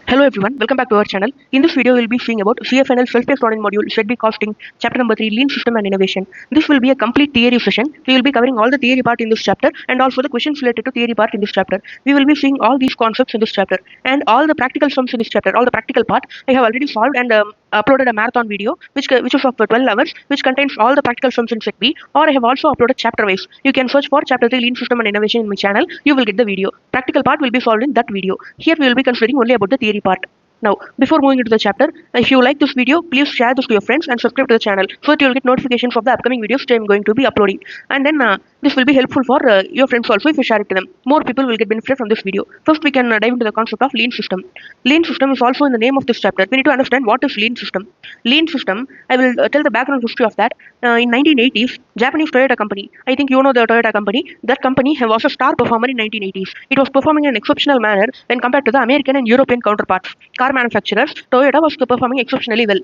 Hello everyone, welcome back to our channel. In this video, we'll be seeing about CFNL self-paced learning module, should be costing, chapter number 3, Lean System and Innovation. This will be a complete theory session. We will be covering all the theory part in this chapter and also the questions related to theory part in this chapter. We will be seeing all these concepts in this chapter and all the practical sums in this chapter. All the practical part I have already solved and uploaded a marathon video which is of 12 hours, which contains all the practical sums in set B, or I have also uploaded chapter wise. You can search for chapter 3, Lean System and Innovation in my channel. You will get the video. Practical part will be solved in that video. Here we will be considering only about the theory part. Now, before moving into the chapter, if you like this video, please share this to your friends and subscribe to the channel so that you will get notifications of the upcoming videos which I am going to be uploading. And then this will be helpful for your friends also if you share it to them. More people will get benefited from this video. First, we can dive into the concept of lean system. Lean system is also in the name of this chapter. We need to understand what is lean system. Lean system, I will tell the background history of that. In 1980s, Japanese Toyota company, I think you know the Toyota company, that company was a star performer in 1980s. It was performing in an exceptional manner when compared to the American and European counterparts. Car manufacturers, Toyota was performing exceptionally well.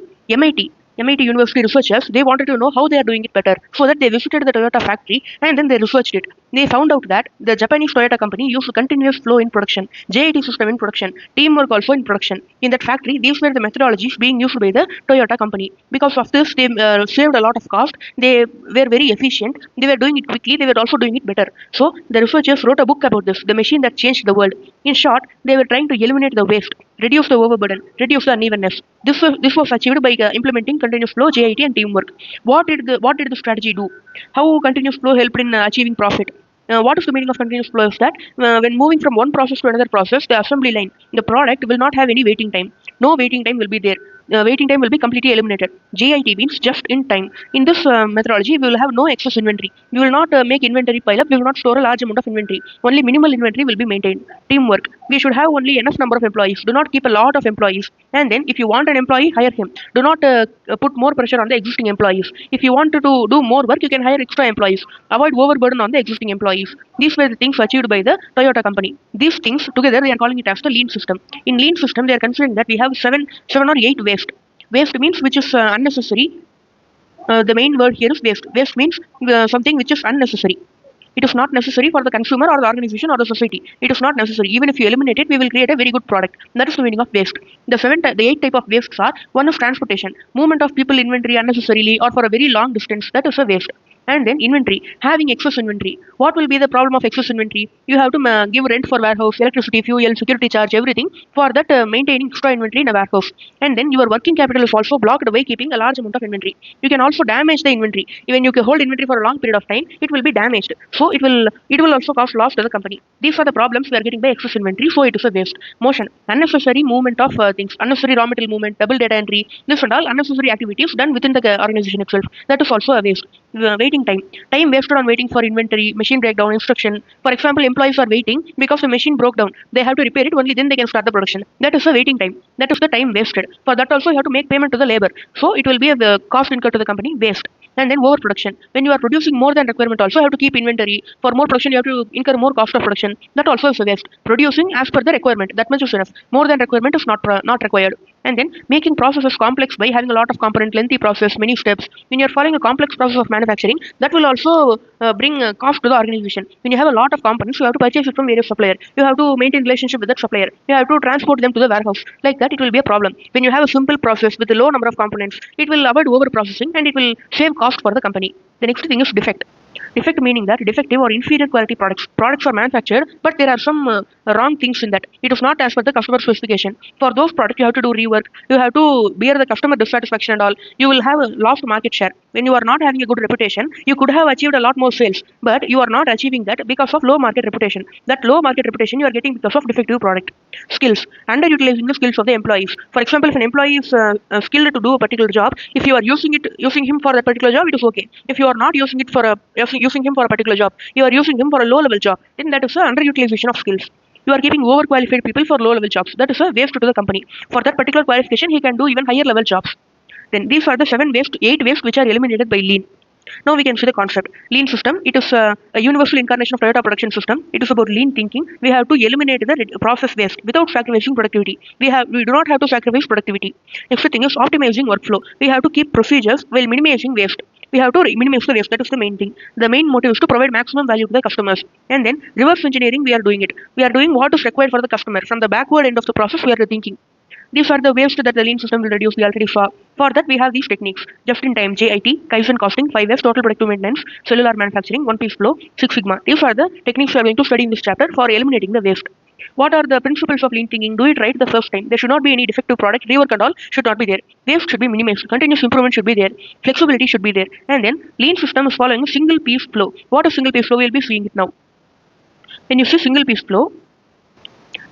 MIT University researchers, they wanted to know how they are doing it better. So that they visited the Toyota factory and then they researched it. They found out that the Japanese Toyota company used continuous flow in production, JIT system in production, teamwork also in production. In that factory, these were the methodologies being used by the Toyota company. Because of this, they saved a lot of cost. They were very efficient. They were doing it quickly. They were also doing it better. So the researchers wrote a book about this, the machine that changed the world. In short, they were trying to eliminate the waste, reduce the overburden, reduce the unevenness. This was achieved by implementing continuous flow, JIT, and teamwork. What did the strategy do? How continuous flow helped in achieving profit? What is the meaning of continuous flow is that when moving from one process to another process, the assembly line, the product will not have any waiting time. No waiting time will be there. Waiting time will be completely eliminated. JIT means just in time. In this methodology, we will have no excess inventory. We will not make inventory pile up. We will not store a large amount of inventory. Only minimal inventory will be maintained. Teamwork. We should have only enough number of employees. Do not keep a lot of employees. And then if you want an employee, hire him. Do not put more pressure on the existing employees. If you want to do more work, you can hire extra employees. Avoid overburden on the existing employees. These were the things achieved by the Toyota company. These things together, they are calling it as the lean system. In lean system, they are considering that we have seven or eight waste. Waste means which is unnecessary. The main word here is waste. Waste means something which is unnecessary. It is not necessary for the consumer or the organization or the society. It is not necessary. Even if you eliminate it, we will create a very good product. That is the meaning of waste. The eight type of wastes are: one is transportation, movement of people inventory unnecessarily or for a very long distance. That is a waste. And then inventory, having excess inventory. What will be the problem of excess inventory? You have to give rent for warehouse, electricity, fuel, security charge, everything for that maintaining extra inventory in a warehouse. And then your working capital is also blocked by keeping a large amount of inventory. You can also damage the inventory. Even you can hold inventory for a long period of time, it will be damaged. So it will also cause loss to the company. These are the problems we are getting by excess inventory. So it is a waste. Motion, unnecessary movement of things, unnecessary raw material movement, double data entry, this and all unnecessary activities done within the organization itself. That is also a waste. Waiting time wasted on waiting for inventory, machine breakdown, instruction. For example, employees are waiting because the machine broke down. They have to repair it, only then they can start the production. That is the waiting time. That is the time wasted. For that also you have to make payment to the labor. So it will be a cost incurred to the company, waste. And then overproduction. When you are producing more than requirement, also you have to keep inventory. For more production, you have to incur more cost of production. That also is a waste. Producing as per the requirement, that much is enough. More than requirement is not required. And then making processes complex by having a lot of component, lengthy process, many steps. When you are following a complex process of manufacturing, that will also bring cost to the organization. When you have a lot of components, you have to purchase it from various supplier. You have to maintain relationship with that supplier. You have to transport them to the warehouse. Like that, it will be a problem. When you have a simple process with a low number of components, it will avoid over processing and it will save cost for the company. The next thing is defect. Defect meaning that defective or inferior quality products are manufactured, but there are some wrong things in that. It is not as per the customer specification. For those products, you have to do rework. You have to bear the customer dissatisfaction and all. You will have a lost market share. When you are not having a good reputation, you could have achieved a lot more sales, but you are not achieving that because of low market reputation. That low market reputation you are getting because of defective product. Skills, underutilizing the skills of the employees. For example, if an employee is skilled to do a particular job, if you are using him for that particular job, it is okay. If you are not using him for a particular job, you are using him for a low level job, then that is an underutilization of skills. You are keeping overqualified people for low level jobs. That is a waste to the company. For that particular qualification, he can do even higher level jobs. Then these are the 8 wastes which are eliminated by lean. Now we can see the concept. Lean system, it is a universal incarnation of Toyota production system. It is about lean thinking. We have to eliminate the process waste without sacrificing productivity. We do not have to sacrifice productivity. Next thing is optimizing workflow. We have to keep procedures while minimizing waste. We have to minimize the waste. That is the main thing. The main motive is to provide maximum value to the customers. And then reverse engineering, we are doing it. We are doing what is required for the customer. From the backward end of the process, we are thinking. These are the waste that the lean system will reduce. We already saw. For that, we have these techniques: just-in-time, JIT, Kaizen costing, 5S, total productive maintenance, cellular manufacturing, one-piece flow, Six Sigma. These are the techniques we are going to study in this chapter for eliminating the waste. What are the principles of lean thinking? Do it right the first time. There should not be any defective product. Rework and all should not be there. Waste should be minimized. Continuous improvement should be there. Flexibility should be there. And then lean system is following a single piece flow. What is single piece flow? We will be seeing it now. When you see single piece flow,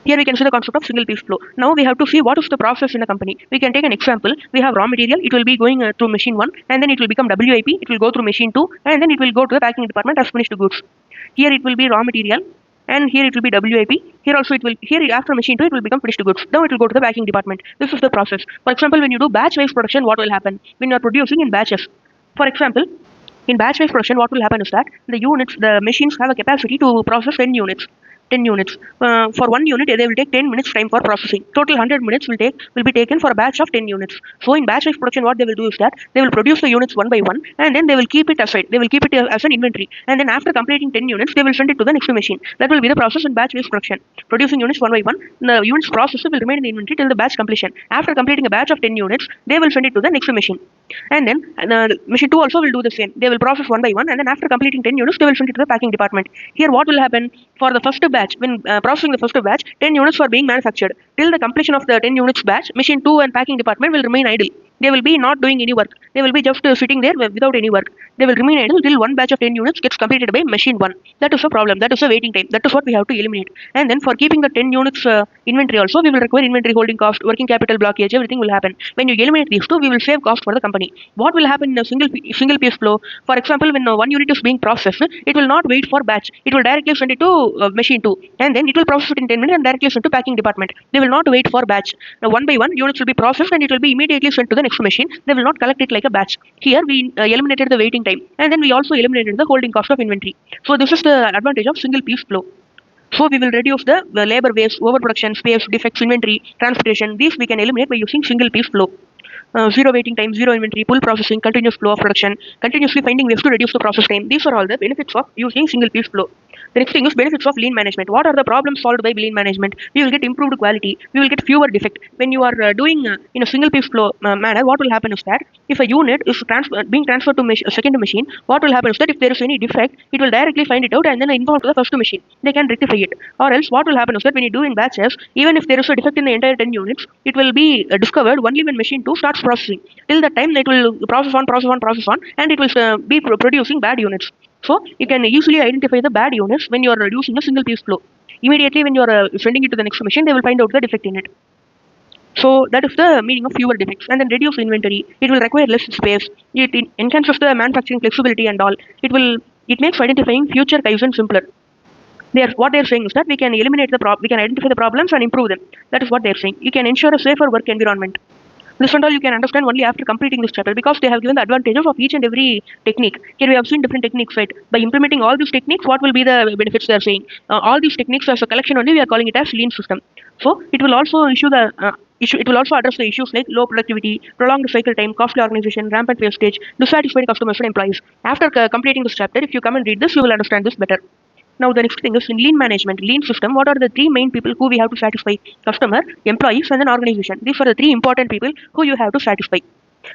here we can see the concept of single piece flow. Now we have to see what is the process in a company. We can take an example. We have raw material. It will be going through machine 1, and then it will become WIP. It will go through machine 2, and then it will go to the packing department as finished goods. Here it will be raw material, and here it will be WIP. Here also it will, here after machine 2 it will become finished goods. Now it will go to the packing department. This is the process. For example, when you do batch wise production, what will happen? When you are producing in batches. For example, in batch wise production, what will happen is that the machines have a capacity to process 10 units. 10 units. For one unit, they will take 10 minutes time for processing. Total 100 minutes will be taken for a batch of 10 units. So in batch wise production, what they will do is that they will produce the units one by one, and then they will keep it aside. They will keep it as an inventory. And then after completing 10 units, they will send it to the next machine. That will be the process in batch wise production. Producing units one by one, the units processed will remain in the inventory till the batch completion. After completing a batch of 10 units, they will send it to the next machine. And then machine 2 also will do the same. They will process one by one, and then after completing 10 units, they will send it to the packing department. Here what will happen? For the first batch, when processing the first batch, 10 units were being manufactured. Till the completion of the 10 units batch, machine 2 and packing department will remain idle. They will be not doing any work. They will be just sitting there without any work. They will remain idle till one batch of 10 units gets completed by machine 1. That is a problem. That is a waiting time. That is what we have to eliminate. And then for keeping the 10 units inventory also, we will require inventory holding cost, working capital blockage, everything will happen. When you eliminate these two, we will save cost for the company. What will happen in a single piece flow? For example, when one unit is being processed, it will not wait for batch. It will directly send it to machine 2. And then it will process it in 10 minutes and directly send to packing department. They will not wait for batch. Now one by one, units will be processed and it will be immediately sent to the next machine. They will not collect it like a batch. Here we eliminated the waiting time, and then we also eliminated the holding cost of inventory. So this is the advantage of single piece flow. So we will reduce the labor waste, overproduction, space, defects, inventory, transportation. These we can eliminate by using single piece flow. Zero waiting time, zero inventory, pull processing, continuous flow of production, continuously finding ways to reduce the process time. These are all the benefits of using single piece flow. The next thing is benefits of lean management. What are the problems solved by lean management? We will get improved quality. We will get fewer defects. When you are doing in a single piece flow manner, what will happen is that if a unit is being transferred to a second machine, what will happen is that if there is any defect, it will directly find it out and then inform to the first machine. They can rectify it. Or else what will happen is that when you do in batches, even if there is a defect in the entire 10 units, it will be discovered only when machine 2 starts processing. Till that time, it will process on, and it will be producing bad units. So you can easily identify the bad units when you are reducing a single piece flow. Immediately when you are sending it to the next machine, they will find out the defect in it. So that is the meaning of fewer defects. And then reduce inventory. It will require less space. It enhances the manufacturing flexibility and all. It makes identifying future Kaizen simpler. What they are saying is that we can identify the problems and improve them. That is what they are saying. You can ensure a safer work environment. This and all you can understand only after completing this chapter, because they have given the advantages of each and every technique. Here we have seen different techniques, right? By implementing all these techniques, what will be the benefits they are saying? All these techniques as a collection only, we are calling it as lean system. So it will also it will also address the issues like low productivity, prolonged cycle time, costly organization, rampant wastage, dissatisfied customers and employees. After completing this chapter, if you come and read this, you will understand this better. Now the next thing is in lean management, lean system, what are the three main people who we have to satisfy? Customer, employees and then organization. These are the three important people who you have to satisfy.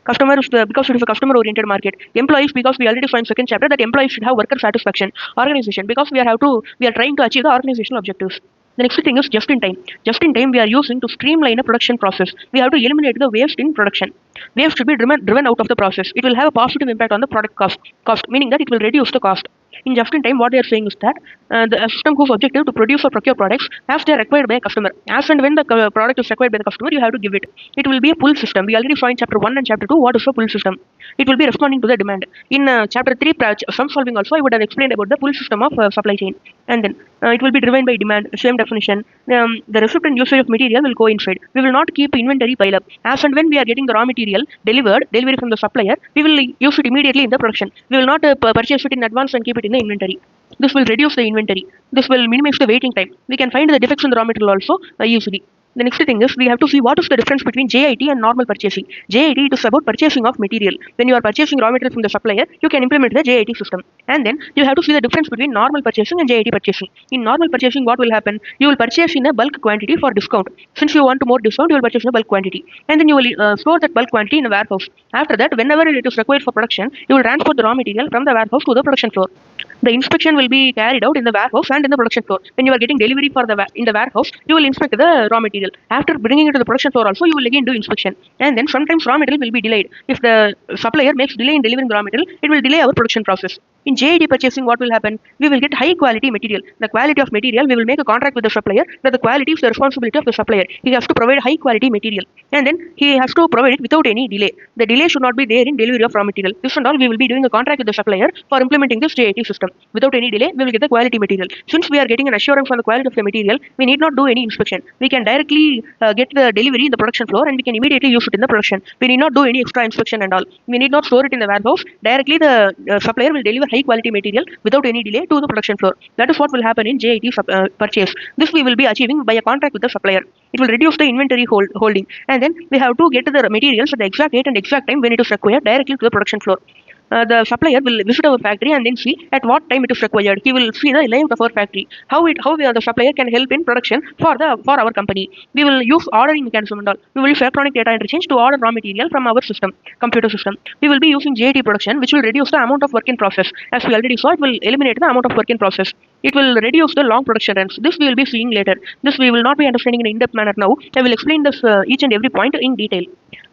Customer is because it is a customer oriented market. Employees, because we already saw in second chapter that employees should have worker satisfaction. Organization, because we are trying to achieve the organizational objectives. The next thing is just in time. Just in time we are using to streamline a production process. We have to eliminate the waste in production. Waste should be driven out of the process. It will have a positive impact on the product cost, meaning that it will reduce the cost. In just in time, what they are saying is that the system whose objective to produce or procure products as they are required by a customer. As and when the product is required by the customer, you have to give it. It will be a pull system. We already saw in chapter 1 and chapter 2 what is a pull system. It will be responding to the demand. In chapter 3, sum solving also, I would have explained about the pull system of supply chain. And then it will be driven by demand, same definition. The receipt and usage of material will coincide. We will not keep inventory pile up. As and when we are getting the raw material delivery from the supplier, we will use it immediately in the production. We will not purchase it in advance and keep it in the inventory. This will reduce the inventory. This will minimize the waiting time. We can find the defects in the raw material also easily. The next thing is we have to see what is the difference between JIT and normal purchasing. JIT, it is about purchasing of material. When you are purchasing raw material from the supplier, you can implement the JIT system. And then you have to see the difference between normal purchasing and JIT purchasing. In normal purchasing, what will happen? You will purchase in a bulk quantity for discount. Since you want more discount, you will purchase in a bulk quantity. And then you will store that bulk quantity in a warehouse. After that, whenever it is required for production, you will transport the raw material from the warehouse to the production floor. The inspection will be carried out in the warehouse and in the production floor. When you are getting delivery for in the warehouse, you will inspect the raw material. After bringing it to the production floor also, you will again do inspection. And then sometimes raw material will be delayed. If the supplier makes delay in delivering the raw material, it will delay our production process. In JIT purchasing, what will happen? We will get high quality material. The quality of material, we will make a contract with the supplier that the quality is the responsibility of the supplier. He has to provide high quality material. And then he has to provide it without any delay. The delay should not be there in delivery of raw material. This and all, we will be doing a contract with the supplier for implementing this JIT system. Without any delay, we will get the quality material. Since we are getting an assurance on the quality of the material, we need not do any inspection. We can directly get the delivery in the production floor and we can immediately use it in the production. We need not do any extra inspection and all. We need not store it in the warehouse. Directly the supplier will deliver high quality material without any delay to the production floor. That is what will happen in JIT purchase. This we will be achieving by a contract with the supplier. It will reduce the inventory holding. And then we have to get the materials at the exact date and exact time when it is required directly to the production floor. The supplier will visit our factory and then see at what time it is required. He will see the layout of our factory, how the supplier can help in production for our company. We will use ordering mechanism and all. We will use electronic data interchange to order raw material from our computer system. We will be using JIT production, which will reduce the amount of work in process. As we already saw, it will eliminate the amount of work in process. It will reduce the long production runs. This we will be seeing later. This we will not be understanding in an in-depth manner now. I will explain this each and every point in detail.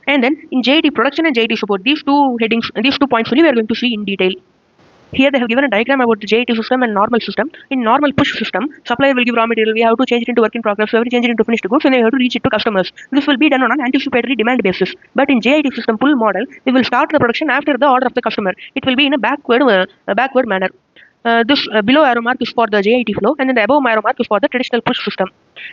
And then in JIT production and JIT support, these two points only we are going to see in detail. Here they have given a diagram about the JIT system and normal system. In normal push system, supplier will give raw material, we have to change it into work in progress, we have to change it into finished goods, and we have to reach it to customers. This will be done on an anticipatory demand basis. But in JIT system pull model, we will start the production after the order of the customer. It will be in a backward manner. This below arrow mark is for the JIT flow, and then the above arrow mark is for the traditional push system.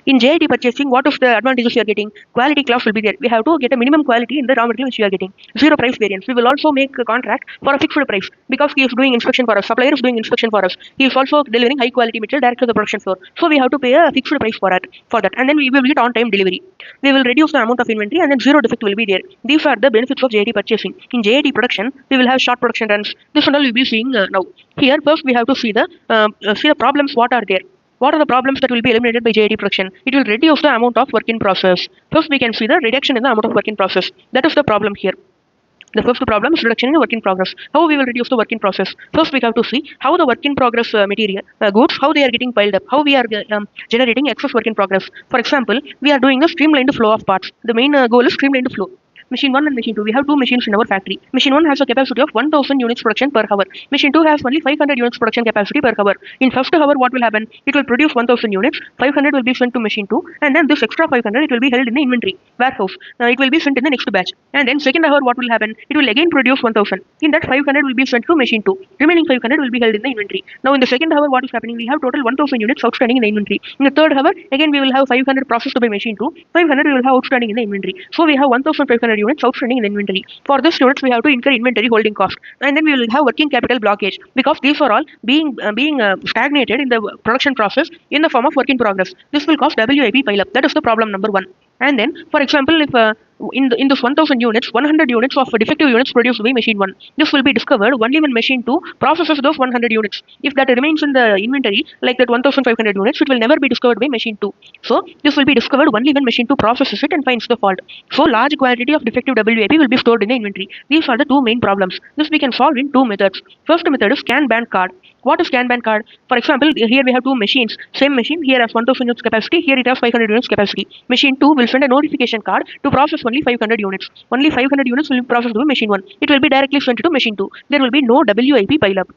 In JIT purchasing, what is the advantages you are getting? Quality clause will be there. We have to get a minimum quality in the raw material which we are getting. Zero price variance. We will also make a contract for a fixed price because he is doing inspection for us. Supplier is doing inspection for us. He is also delivering high quality material direct to the production floor. So we have to pay a fixed price for that. And then we will get on time delivery. We will reduce the amount of inventory and then zero defect will be there. These are the benefits of JIT purchasing. In JIT production, we will have short production runs. This and all we will be seeing now. Here first we have to see the problems. What are there? What are the problems that will be eliminated by JIT production? It will reduce the amount of work in process. First, we can see the reduction in the amount of work in process. That is the problem here. The first problem is reduction in the work in progress. How we will reduce the work in process? First, we have to see how the work in progress material goods, how they are getting piled up, how we are generating excess work in progress. For example, we are doing a streamlined flow of parts. The main goal is streamlined flow. Machine 1 and Machine 2, we have two machines in our factory. Machine 1 has a capacity of 1000 units production per hour. Machine 2 has only 500 units production capacity per hour. In first hour, what will happen? It will produce 1000 units, 500 will be sent to Machine 2, and then this extra 500, it will be held in the inventory, warehouse. It will be sent in the next batch. And then second hour, what will happen? It will again produce 1000. In that 500 will be sent to Machine 2. Remaining 500 will be held in the inventory. Now in the second hour, what is happening? We have total 1000 units outstanding in the inventory. In the third hour, again we will have 500 processed by Machine 2, 500 we will have outstanding in the inventory. So we have 1500 units outstanding in the inventory. For this units, we have to incur inventory holding cost, and then we will have working capital blockage because these are all being stagnated in the production process in the form of work in progress. This will cause WIP pile up. That is the problem number one. And then, for example, if in this 1000 units, 100 units of defective units produced by Machine 1, this will be discovered only when Machine 2 processes those 100 units. If that remains in the inventory, like that 1500 units, it will never be discovered by Machine 2. So, this will be discovered only when Machine 2 processes it and finds the fault. So, large quantity of defective WIP will be stored in the inventory. These are the two main problems. This we can solve in two methods. First method is Kanban card. What is Kanban card? For example, here we have two machines. Same machine, here has 1000 units capacity, here it has 500 units capacity. Machine 2 will send a notification card to process only 500 units. Only 500 units will be processed by Machine 1. It will be directly sent to Machine 2. There will be no WIP pile up.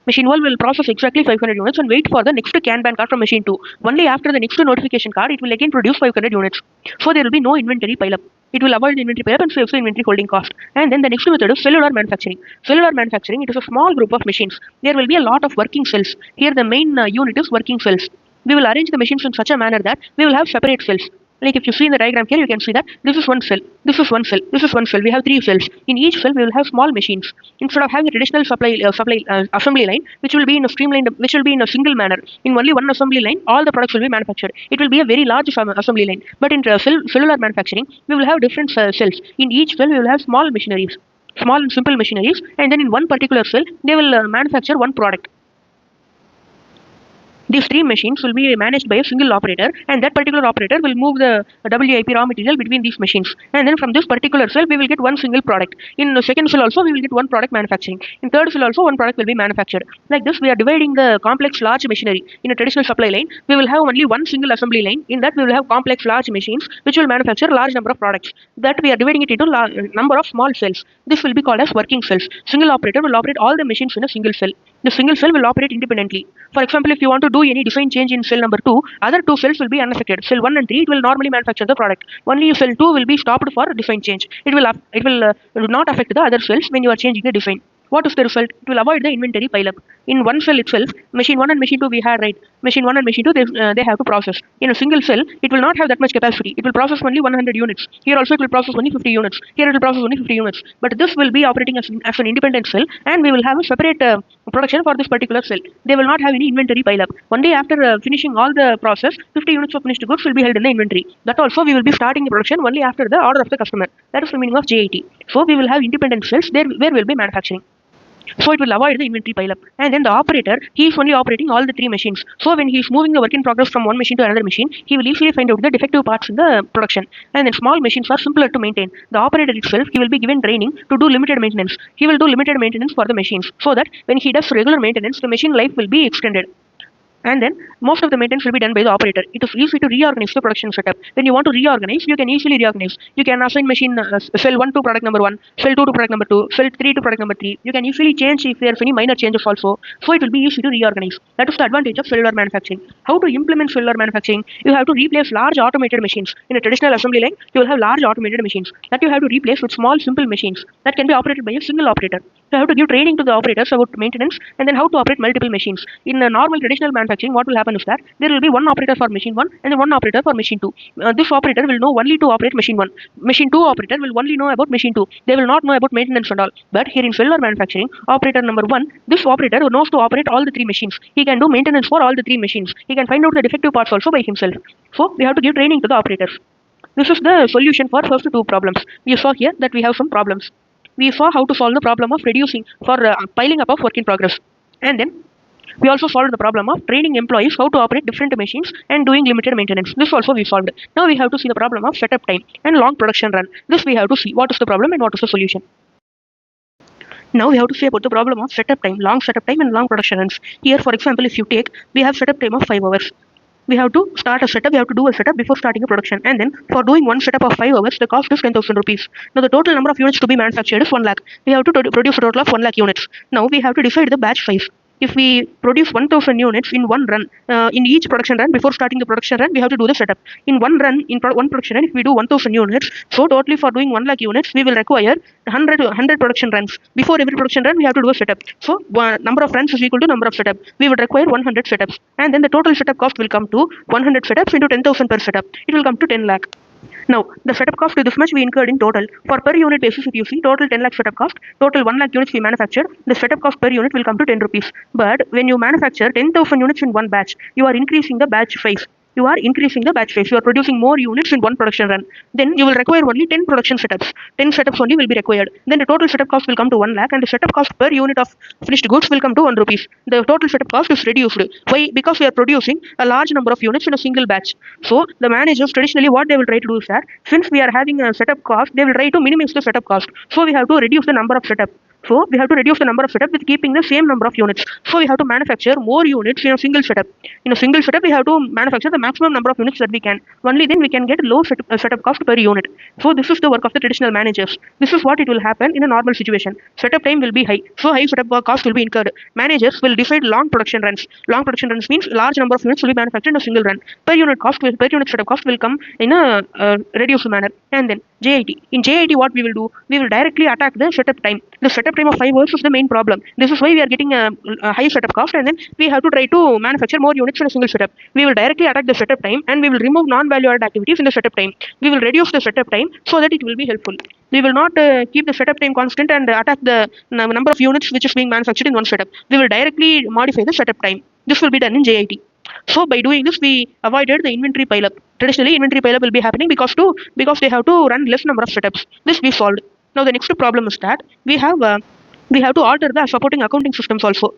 Machine 1 will process exactly 500 units and wait for the next Kanban card from Machine 2. Only after the next notification card, it will again produce 500 units. So there will be no inventory pile up. It will avoid the inventory pile up and save the inventory holding cost. And then the next method is cellular manufacturing. Cellular manufacturing, it is a small group of machines. There will be a lot of working cells. Here the main unit is working cells. We will arrange the machines in such a manner that we will have separate cells. Like if you see in the diagram here, you can see that this is one cell, this is one cell, this is one cell. We have 3 cells. In each cell, we will have small machines. Instead of having a traditional assembly line, which will be in a streamlined, which will be in a single manner. In only one assembly line, all the products will be manufactured. It will be a very large assembly line. But in cellular manufacturing, we will have different cells. In each cell, we will have small machineries, small and simple machineries, and then in one particular cell, they will manufacture one product. These 3 machines will be managed by a single operator, and that particular operator will move the WIP raw material between these machines. And then from this particular cell, we will get one single product. In the second cell also, we will get one product manufacturing. In third cell also, one product will be manufactured. Like this, we are dividing the complex large machinery. In a traditional supply line, we will have only one single assembly line. In that, we will have complex large machines which will manufacture large number of products. That we are dividing it into number of small cells. This will be called as working cells. Single operator will operate all the machines in a single cell. The single cell will operate independently. For example, if you want to do any design change in cell number 2, other 2 cells will be unaffected. Cell 1 and 3, it will normally manufacture the product. Only cell 2 will be stopped for design change. It will not affect the other cells when you are changing the design. What is the result? It will avoid the inventory pileup. In one cell itself, machine 1 and machine 2 we had, right? Machine 1 and machine 2, they have to process. In a single cell, it will not have that much capacity. It will process only 100 units. Here also it will process only 50 units. Here it will process only 50 units. But this will be operating as an independent cell, and we will have a separate production for this particular cell. They will not have any inventory pileup. One day after finishing all the process, 50 units of finished goods will be held in the inventory. That also we will be starting the production only after the order of the customer. That is the meaning of JIT. So we will have independent cells there where we will be manufacturing. So it will avoid the inventory pileup. And then the operator, he is only operating all the 3 machines. So when he is moving the work in progress from one machine to another machine, he will easily find out the defective parts in the production. And then small machines are simpler to maintain. The operator itself, he will be given training to do limited maintenance. He will do limited maintenance for the machines, so that when he does regular maintenance, the machine life will be extended. And then most of the maintenance will be done by the operator. It is easy to reorganize the production setup. When you want to reorganize, you can easily reorganize. You can assign machine cell 1 to product number 1, cell 2 to product number 2, cell 3 to product number 3. You can easily change if there is any minor changes also. So it will be easy to reorganize. That is the advantage of cellular manufacturing. How to implement cellular manufacturing? You have to replace large automated machines. In a traditional assembly line, you will have large automated machines that you have to replace with small simple machines that can be operated by a single operator. You have to give training to the operators about maintenance and then how to operate multiple machines. In a normal traditional manufacturing, what will happen is that there will be one operator for machine 1 and then one operator for machine 2. This operator will know only to operate machine 1. Machine 2 operator will only know about machine 2. They will not know about maintenance and all. But here in cellular manufacturing, operator number 1, this operator knows to operate all the 3 machines. He can do maintenance for all the 3 machines. He can find out the defective parts also by himself. So we have to give training to the operators. This is the solution for first 2 problems. We saw here that we have some problems. We saw how to solve the problem of reducing for piling up of work in progress. And then we also solved the problem of training employees how to operate different machines and doing limited maintenance. This also we solved. Now we have to see the problem of setup time and long production run. This we have to see what is the problem and what is the solution. Now we have to see about the problem of setup time, long setup time and long production runs. Here, for example, if you take, we have setup time of 5 hours. We have to start a setup, we have to do a setup before starting a production. And then for doing one setup of 5 hours, the cost is 10,000 rupees. Now the total number of units to be manufactured is 1 lakh. We have to produce a total of 1 lakh units. Now we have to decide the batch size. If we produce 1000 units in one run, in each production run, before starting the production run, we have to do the setup. In one run, one production run, if we do 1000 units, so totally for doing 1 lakh units, we will require 100 production runs. Before every production run, we have to do a setup. So number of runs is equal to number of setup. We would require 100 setups. And then the total setup cost will come to 100 setups into 10,000 per setup. It will come to 10 lakh. Now, the setup cost is this much we incurred in total. For per unit basis, if you see total 10 lakh setup cost, total 1 lakh units we manufactured, the setup cost per unit will come to 10 rupees. But when you manufacture 10,000 units in one batch, you are increasing the batch size. You are increasing the batch size. You are producing more units in one production run. Then you will require only 10 production setups. 10 setups only will be required. Then the total setup cost will come to 1 lakh and the setup cost per unit of finished goods will come to 1 rupees. The total setup cost is reduced. Why? Because we are producing a large number of units in a single batch. So the managers traditionally what they will try to do is that since we are having a setup cost, they will try to minimize the setup cost. So we have to reduce the number of setup. So we have to reduce the number of setup with keeping the same number of units. So we have to manufacture more units in a single setup. In a single setup, we have to manufacture the maximum number of units that we can. Only then we can get low setup cost per unit. So this is the work of the traditional managers. This is what it will happen in a normal situation. Setup time will be high. So high setup cost will be incurred. Managers will decide long production runs. Long production runs means large number of units will be manufactured in a single run. Per unit setup cost will come in a reduced manner. And then JIT. In JIT, what we will do? We will directly attack the setup time. The setup time of 5 hours is the main problem. This is why we are getting a high setup cost, and then we have to try to manufacture more units in a single setup. We will directly attack the setup time, and we will remove non-value added activities in the setup time. We will reduce the setup time so that it will be helpful. We will not keep the setup time constant and attack the number of units which is being manufactured in one setup. We will directly modify the setup time. This will be done in JIT. So by doing this, we avoided the inventory pileup. Traditionally, inventory pileup will be happening because they have to run less number of setups. This we solved. Now the next problem is that we have to alter the supporting accounting systems also.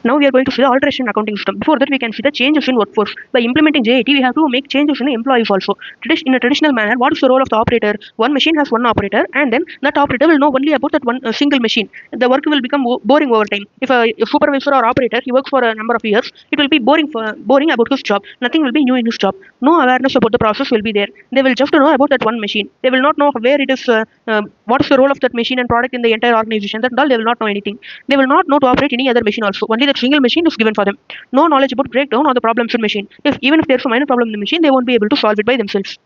Now we are going to see the alteration in accounting system. Before that, we can see the changes in workforce. By implementing JIT, we have to make changes in the employees also. In a traditional manner, what is the role of the operator? One machine has one operator, and then that operator will know only about that one single machine. The work will become boring over time. If a supervisor or operator, he works for a number of years, it will be boring about his job. Nothing will be new in his job. No awareness about the process will be there. They will just know about that one machine. They will not know where it is, what is the role of that machine and product in the entire organization. That all they will not know anything. They will not know to operate any other machine also. Only that single machine is given for them. No knowledge about breakdown or the problems in machine. Even if there's a minor problem in the machine, they won't be able to solve it by themselves.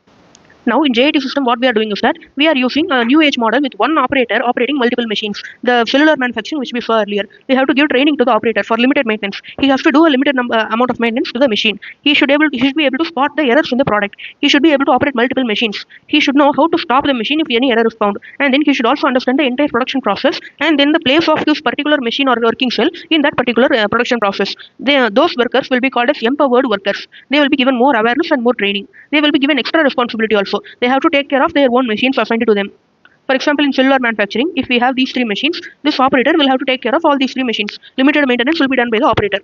Now in JIT system, what we are doing is that we are using a new age model with one operator operating multiple machines. The cellular manufacturing which we saw earlier, we have to give training to the operator for limited maintenance. He has to do a limited amount of maintenance to the machine. He should be able to spot the errors in the product. He should be able to operate multiple machines. He should know how to stop the machine if any error is found. And then he should also understand the entire production process and then the place of this particular machine or working cell in that particular production process. Those workers will be called as empowered workers. They will be given more awareness and more training. They will be given extra responsibility also. They have to take care of their own machines assigned to them. For example, in cellular manufacturing, if we have these 3 machines, this operator will have to take care of all these 3 machines. Limited maintenance will be done by the operator.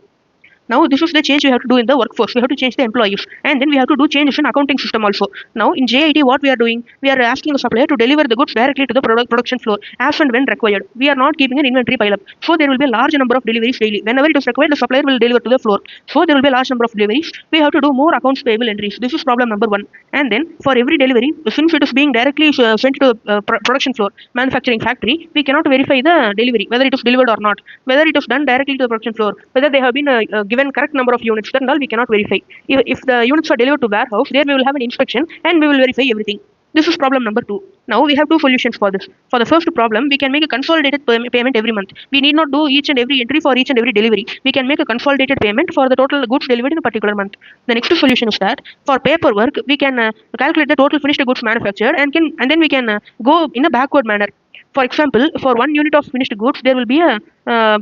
Now this is the change we have to do in the workforce. We have to change the employees, and then we have to do changes in accounting system also. Now in JIT, what we are doing, we are asking the supplier to deliver the goods directly to the production floor as and when required. We are not keeping an inventory pile up, so there will be a large number of deliveries daily. Whenever it is required, the supplier will deliver to the floor. So there will be a large number of deliveries. We have to do more accounts payable entries. This is problem number 1. And then for every delivery, since it is being directly sent to the production floor, manufacturing factory, we cannot verify the delivery whether it is delivered or not, whether it is done directly to the production floor, whether they have been given correct number of units. Then all we cannot verify. If the units are delivered to warehouse, there we will have an inspection and we will verify everything. This is problem number 2. Now we have 2 solutions for this. For the first problem, we can make a consolidated payment every month. We need not do each and every entry for each and every delivery. We can make a consolidated payment for the total goods delivered in a particular month. The next solution is that for paperwork, we can calculate the total finished goods manufactured and then we can go in a backward manner. For example, for 1 unit of finished goods, there will be a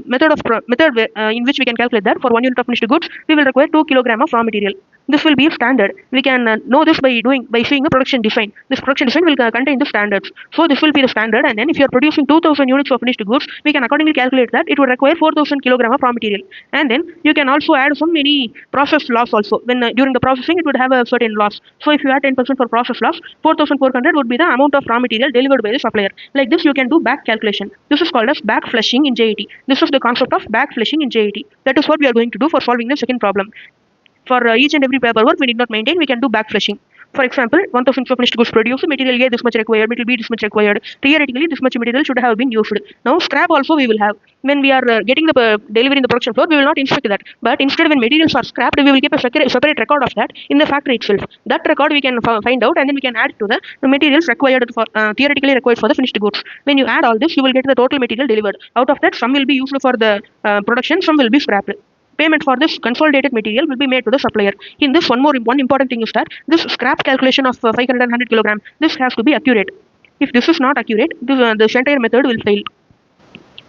method in which we can calculate that for 1 unit of finished goods, we will require 2 kg of raw material. This will be standard. We can know this by seeing a production design. This production design will contain the standards. So this will be the standard. And then if you are producing 2,000 units of finished goods, we can accordingly calculate that it would require 4,000 kg of raw material. And then you can also add some many process loss also. When during the processing, it would have a certain loss. So if you add 10% for process loss, 4,400 would be the amount of raw material delivered by the supplier. Like this, you can do back calculation. This is called as back flushing in JIT. This is the concept of back flushing in JIT. That is what we are going to do for solving the second problem. For each and every paperwork we need not maintain, we can do back flushing. For example, 1,000 finished goods produced, material A this much required, material B this much required. Theoretically, this much material should have been used. Now, scrap also we will have. When we are getting the delivery in the production floor, we will not inspect that. But instead, when materials are scrapped, we will keep a separate record of that in the factory itself. That record we can find out, and then we can add to the materials required for theoretically required for the finished goods. When you add all this, you will get the total material delivered. Out of that, some will be used for the production, some will be scrapped. Payment for this consolidated material will be made to the supplier. In this, one important thing is that this scrap calculation of 500 kg, this has to be accurate. If this is not accurate, this entire method will fail.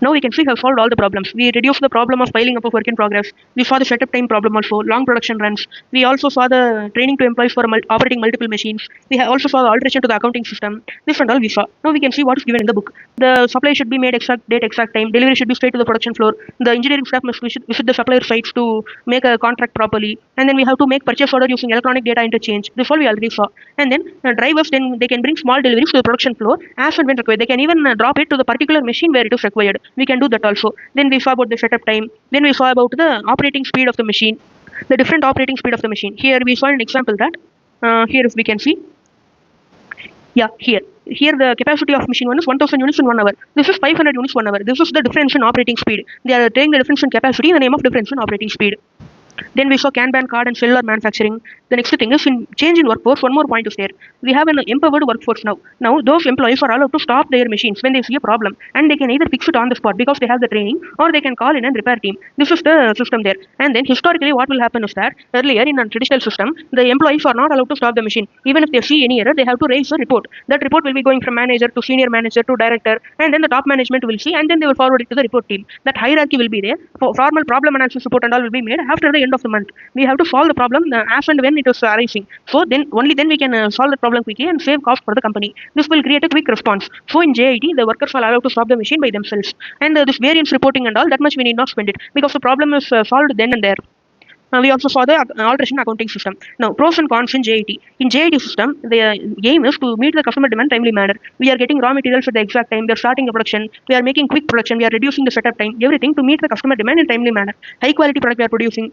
Now we can see we have solved all the problems. We reduced the problem of piling up of work in progress. We saw the setup time problem also, long production runs. We also saw the training to employees for operating multiple machines. We also saw the alteration to the accounting system. This and all we saw. Now we can see what is given in the book. The supply should be made exact date, exact time. Delivery should be straight to the production floor. The engineering staff must visit the supplier sites to make a contract properly. And then we have to make purchase order using electronic data interchange. This all we already saw. And then drivers, then they can bring small deliveries to the production floor as and when required. They can even drop it to the particular machine where it is required. We can do that also. Then we saw about the setup time. Then we saw about the operating speed of the machine, the different operating speed of the machine. Here we saw an example that here if we can see, here the capacity of machine 1 is 1,000 units in 1 hour. This is 500 units 1 hour. This is the difference in operating speed. They are taking the difference in capacity in the name of difference in operating speed. Then we saw Kanban card and cellular manufacturing. The next thing is in change in workforce. One more point is there. We have an empowered workforce now. Now those employees are allowed to stop their machines when they see a problem, and they can either fix it on the spot because they have the training, or they can call in and repair team. This is the system there. And then historically, what will happen is that earlier in a traditional system, the employees are not allowed to stop the machine. Even if they see any error, they have to raise a report. That report will be going from manager to senior manager to director, and then the top management will see, and then they will forward it to the report team. That hierarchy will be there. Formal problem analysis report and all will be made after the end of the month. We have to solve the problem as and when it is arising. So then only then we can solve the problem quickly and save cost for the company. This will create a quick response. So in JIT, the workers are allowed to stop the machine by themselves. And this variance reporting and all, that much we need not spend it because the problem is solved then and there. We also saw the alteration accounting system. Now, pros and cons in JIT. In JIT system, the aim is to meet the customer demand timely manner. We are getting raw materials at the exact time. We are starting the production. We are making quick production. We are reducing the setup time. Everything to meet the customer demand in timely manner. High quality product we are producing.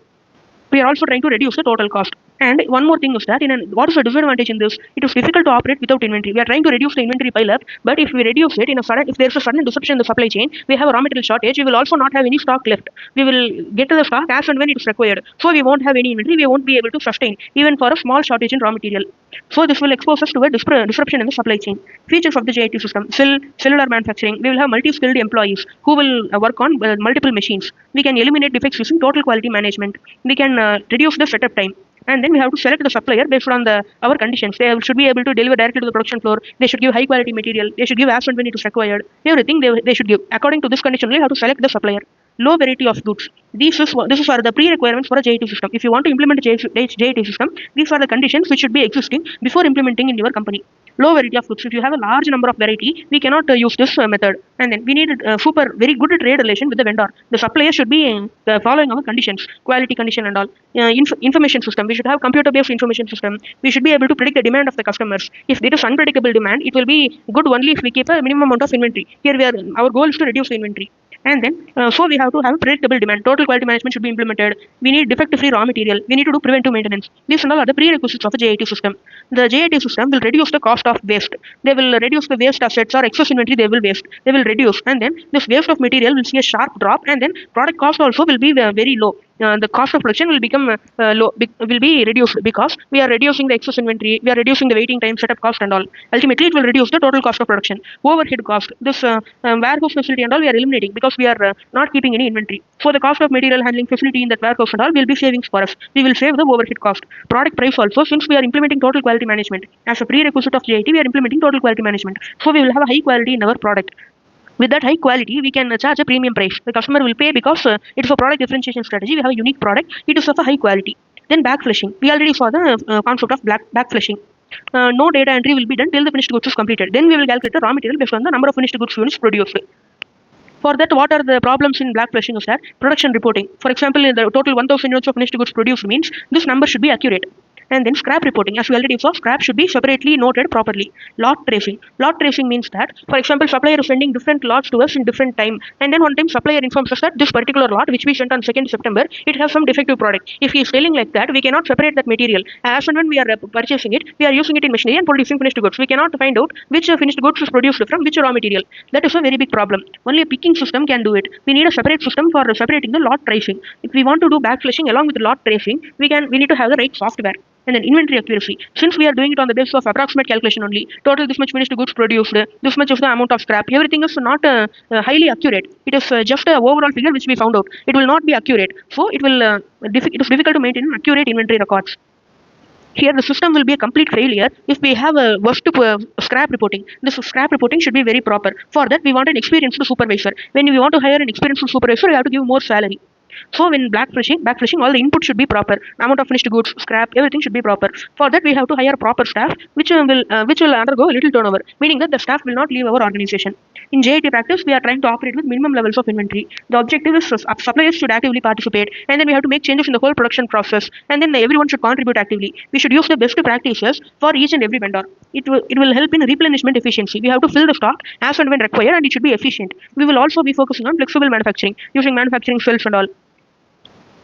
We are also trying to reduce the total cost. And one more thing is that what is the disadvantage in this? It is difficult to operate without inventory. We are trying to reduce the inventory pile up, but if we reduce it if there is a sudden disruption in the supply chain, we have a raw material shortage. We will also not have any stock left. We will get to the stock as and when it is required. So we won't have any inventory. We won't be able to sustain even for a small shortage in raw material. So this will expose us to a disruption in the supply chain. Features of the JIT system: cellular manufacturing. We will have multi-skilled employees who will work on multiple machines. We can eliminate defects using total quality management. We can reduce the setup time. And then we have to select the supplier based on our conditions. They should be able to deliver directly to the production floor. They should give high quality material. They should give as and when it is required. Everything they should give. According to this condition, we have to select the supplier. Low variety of goods. These are the pre-requirements for a JIT system. If you want to implement a JIT system, these are the conditions which should be existing before implementing in your company. Low variety of goods. If you have a large number of variety, we cannot use this method. And then we need very good trade relation with the vendor. The supplier should be following our conditions, quality condition and all. Information system. We should have computer-based information system. We should be able to predict the demand of the customers. If there is unpredictable demand, it will be good only if we keep a minimum amount of inventory. Here our goal is to reduce the inventory. And then, so we have to have a predictable demand. Total quality management should be implemented. We need defect-free raw material. We need to do preventive maintenance. These and all are the prerequisites of a JIT system. The JIT system will reduce the cost of waste. They will reduce the waste assets or excess inventory they will waste. They will reduce. And then this waste of material will see a sharp drop. And then product cost also will be very low. The cost of production will become will be reduced because we are reducing the excess inventory, we are reducing the waiting time, setup cost and all. Ultimately, it will reduce the total cost of production. Overhead cost, this warehouse facility and all we are eliminating because we are not keeping any inventory. So the cost of material handling facility in that warehouse and all will be savings for us. We will save the overhead cost. Product price also, since we are implementing total quality management as a prerequisite of JIT, we are implementing total quality management. So we will have a high quality in our product. With that high quality, we can charge a premium price. The customer will pay because it is a product differentiation strategy. We have a unique product. It is of a high quality. Then backflashing. We already saw the concept of backflashing. No data entry will be done till the finished goods is completed. Then we will calculate the raw material based on the number of finished goods units produced. For that, what are the problems in backflashing is that production reporting. For example, the total 1000 units of finished goods produced means this number should be accurate. And then scrap reporting. As we already saw, scrap should be separately noted properly. Lot tracing. Lot tracing means that, for example, supplier is sending different lots to us in different time. And then one time supplier informs us that this particular lot, which we sent on 2nd September, it has some defective product. If he is telling like that, we cannot separate that material. As and when we are purchasing it, we are using it in machinery and producing finished goods. We cannot find out which finished goods is produced from which raw material. That is a very big problem. Only a picking system can do it. We need a separate system for separating the lot tracing. If we want to do backflashing along with the lot tracing, we need to have the right software. And then inventory accuracy. Since we are doing it on the basis of approximate calculation only, total this much finished goods produced, this much is the amount of scrap, everything is not highly accurate. It is just a overall figure which we found out. It will not be accurate. So it is difficult to maintain accurate inventory records. Here the system will be a complete failure if we have a worst scrap reporting. This scrap reporting should be very proper. For that, we want an experienced supervisor. When we want to hire an experienced supervisor, we have to give more salary. So when backflashing, all the input should be proper. Amount of finished goods, scrap, everything should be proper. For that, we have to hire proper staff, which will undergo a little turnover, meaning that the staff will not leave our organization. In JIT practice, we are trying to operate with minimum levels of inventory. The objective is suppliers should actively participate, and then we have to make changes in the whole production process, and then everyone should contribute actively. We should use the best practices for each and every vendor. It will help in replenishment efficiency. We have to fill the stock as and when required, and it should be efficient. We will also be focusing on flexible manufacturing, using manufacturing cells and all.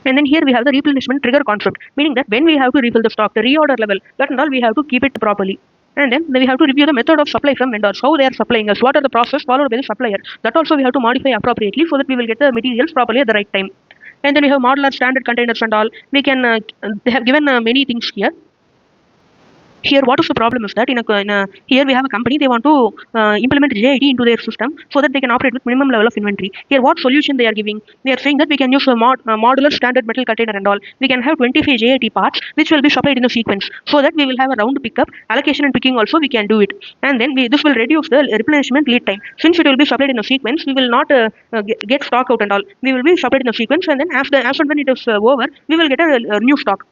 And then here we have the replenishment trigger concept, meaning that when we have to refill the stock, the reorder level, that and all we have to keep it properly. And then we have to review the method of supply from vendors, how they are supplying us, what are the process followed by the supplier. That also we have to modify appropriately so that we will get the materials properly at the right time. And then we have modular standard containers and all. We can, they have given many things here. Here what is the problem is that here we have a company, they want to implement JIT into their system so that they can operate with minimum level of inventory. Here what solution they are giving? They are saying that we can use a modular standard metal container and all. We can have 25 JIT parts which will be supplied in a sequence so that we will have a round pickup, allocation and picking also we can do it, and then this will reduce the replenishment lead time. Since it will be supplied in a sequence, we will not get stock out and all. We will be supplied in a sequence, and then as and when it is over, we will get a new stock.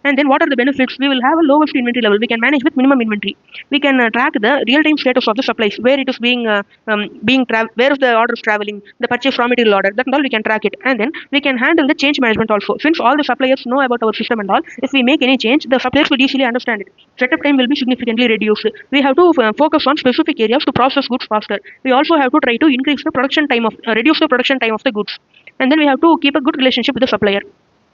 And then what are the benefits? We will have a lowest inventory level. We can manage with minimum inventory. We can track the real-time status of the supplies, where it is where is the orders traveling, the purchase raw material order, that and all we can track it. And then we can handle the change management also. Since all the suppliers know about our system and all, if we make any change, the suppliers will easily understand it. Setup time will be significantly reduced. We have to focus on specific areas to process goods faster. We also have to try to increase the production time reduce the production time of the goods. And then we have to keep a good relationship with the supplier.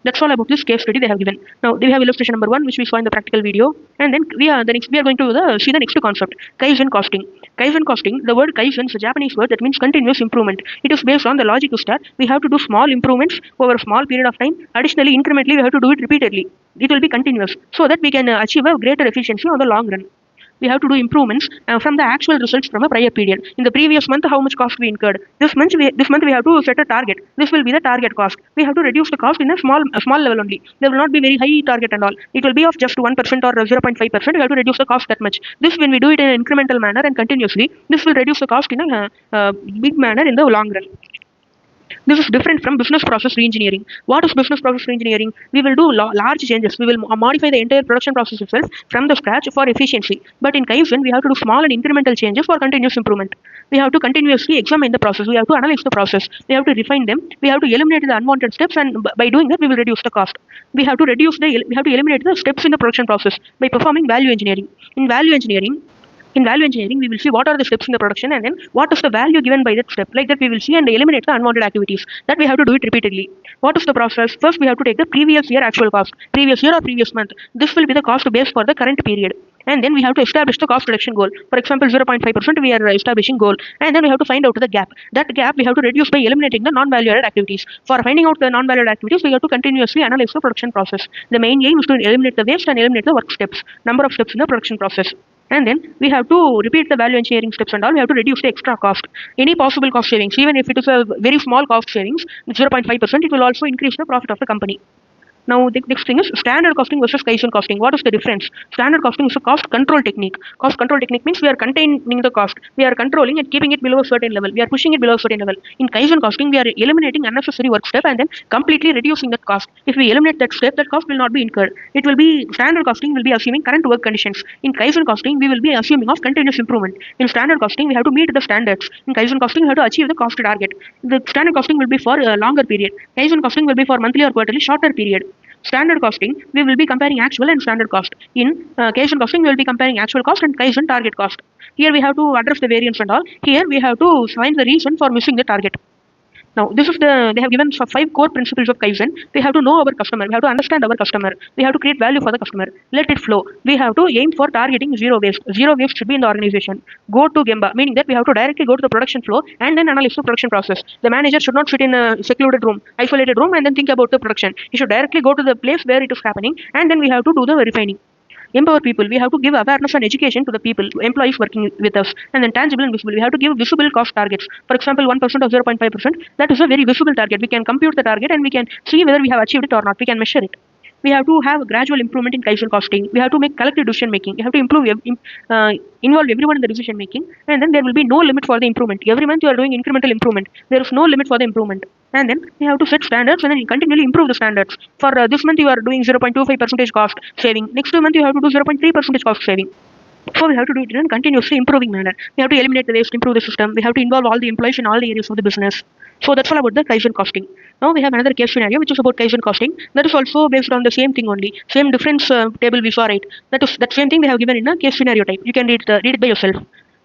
That's all about this case study they have given. Now we have illustration number 1, which we saw in the practical video, and then we are going to see the next concept, Kaizen costing. Kaizen costing, the word Kaizen is a Japanese word that means continuous improvement. It is based on the logic that we have to do small improvements over a small period of time. Additionally, incrementally, we have to do it repeatedly. It will be continuous so that we can achieve a greater efficiency on the long run. We have to do improvements from the actual results from a prior period. In the previous month, how much cost we incurred. This month we have to set a target. This will be the target cost. We have to reduce the cost in a small level only. There will not be very high target and all. It will be of just 1% or 0.5%. We have to reduce the cost that much. This, when we do it in an incremental manner and continuously, this will reduce the cost in a big manner in the long run. This is different from business process reengineering. What is business process reengineering? We will do large changes. We will modify the entire production process itself from the scratch for efficiency. But in Kaizen, we have to do small and incremental changes for continuous improvement. We have to continuously examine the process. We have to analyze the process. We have to refine them. We have to eliminate the unwanted steps, and by doing that, we will reduce the cost. We have to eliminate the steps in the production process by performing value engineering. In value engineering, we will see what are the steps in the production, and then what is the value given by that step. Like that, we will see and eliminate the unwanted activities. That we have to do it repeatedly. What is the process? First, we have to take the previous year actual cost, previous year or previous month. This will be the cost base for the current period. And then we have to establish the cost reduction goal. For example, 0.5% we are establishing goal. And then we have to find out the gap. That gap we have to reduce by eliminating the non-value added activities. For finding out the non-value added activities, we have to continuously analyze the production process. The main aim is to eliminate the waste and eliminate the work steps, number of steps in the production process. And then we have to repeat the value engineering steps and all. We have to reduce the extra cost. Any possible cost savings, even if it is a very small cost savings, 0.5%, it will also increase the profit of the company. Now, the next thing is standard costing versus Kaizen costing. What is the difference? Standard costing is a cost control technique. Cost control technique means we are containing the cost. We are controlling and keeping it below a certain level. We are pushing it below a certain level. In Kaizen costing, we are eliminating unnecessary work step and then completely reducing that cost. If we eliminate that step, that cost will not be incurred. It will be, standard costing will be assuming current work conditions. In Kaizen costing, we will be assuming of continuous improvement. In standard costing, we have to meet the standards. In Kaizen costing, we have to achieve the cost target. The standard costing will be for a longer period. Kaizen costing will be for monthly or quarterly, shorter period. Standard costing, we will be comparing actual and standard cost. In Kaizen costing, we will be comparing actual cost and Kaizen target cost. Here we have to address the variance and all. Here we have to find the reason for missing the target. Now, they have given 5 core principles of Kaizen. We have to know our customer. We have to understand our customer. We have to create value for the customer. Let it flow. We have to aim for targeting zero waste. Zero waste should be in the organization. Go to Gemba, meaning that we have to directly go to the production flow and then analyze the production process. The manager should not sit in a secluded room, isolated room, and then think about the production. He should directly go to the place where it is happening, and then we have to do the refining. Empower people. We have to give awareness and education to the people, employees working with us, and then tangible and visible. We have to give visible cost targets. For example, 1% or 0.5%. That is a very visible target. We can compute the target and we can see whether we have achieved it or not. We can measure it. We have to have a gradual improvement in Kaizen costing. We have to make collective decision making. We have to involve everyone in the decision making, and then there will be no limit for the improvement. Every month you are doing incremental improvement. There is no limit for the improvement. And then we have to set standards and then continually improve the standards. For this month you are doing 0.25% cost saving. Next month you have to do 0.3% cost saving. So we have to do it in a continuously improving manner. We have to eliminate the waste, improve the system. We have to involve all the employees in all the areas of the business. So that's all about the Kaizen costing. Now we have another case scenario which is about Kaizen costing. That is also based on the same thing only. Same difference table we saw, right? That same thing they have given in a case scenario type. You can read it by yourself.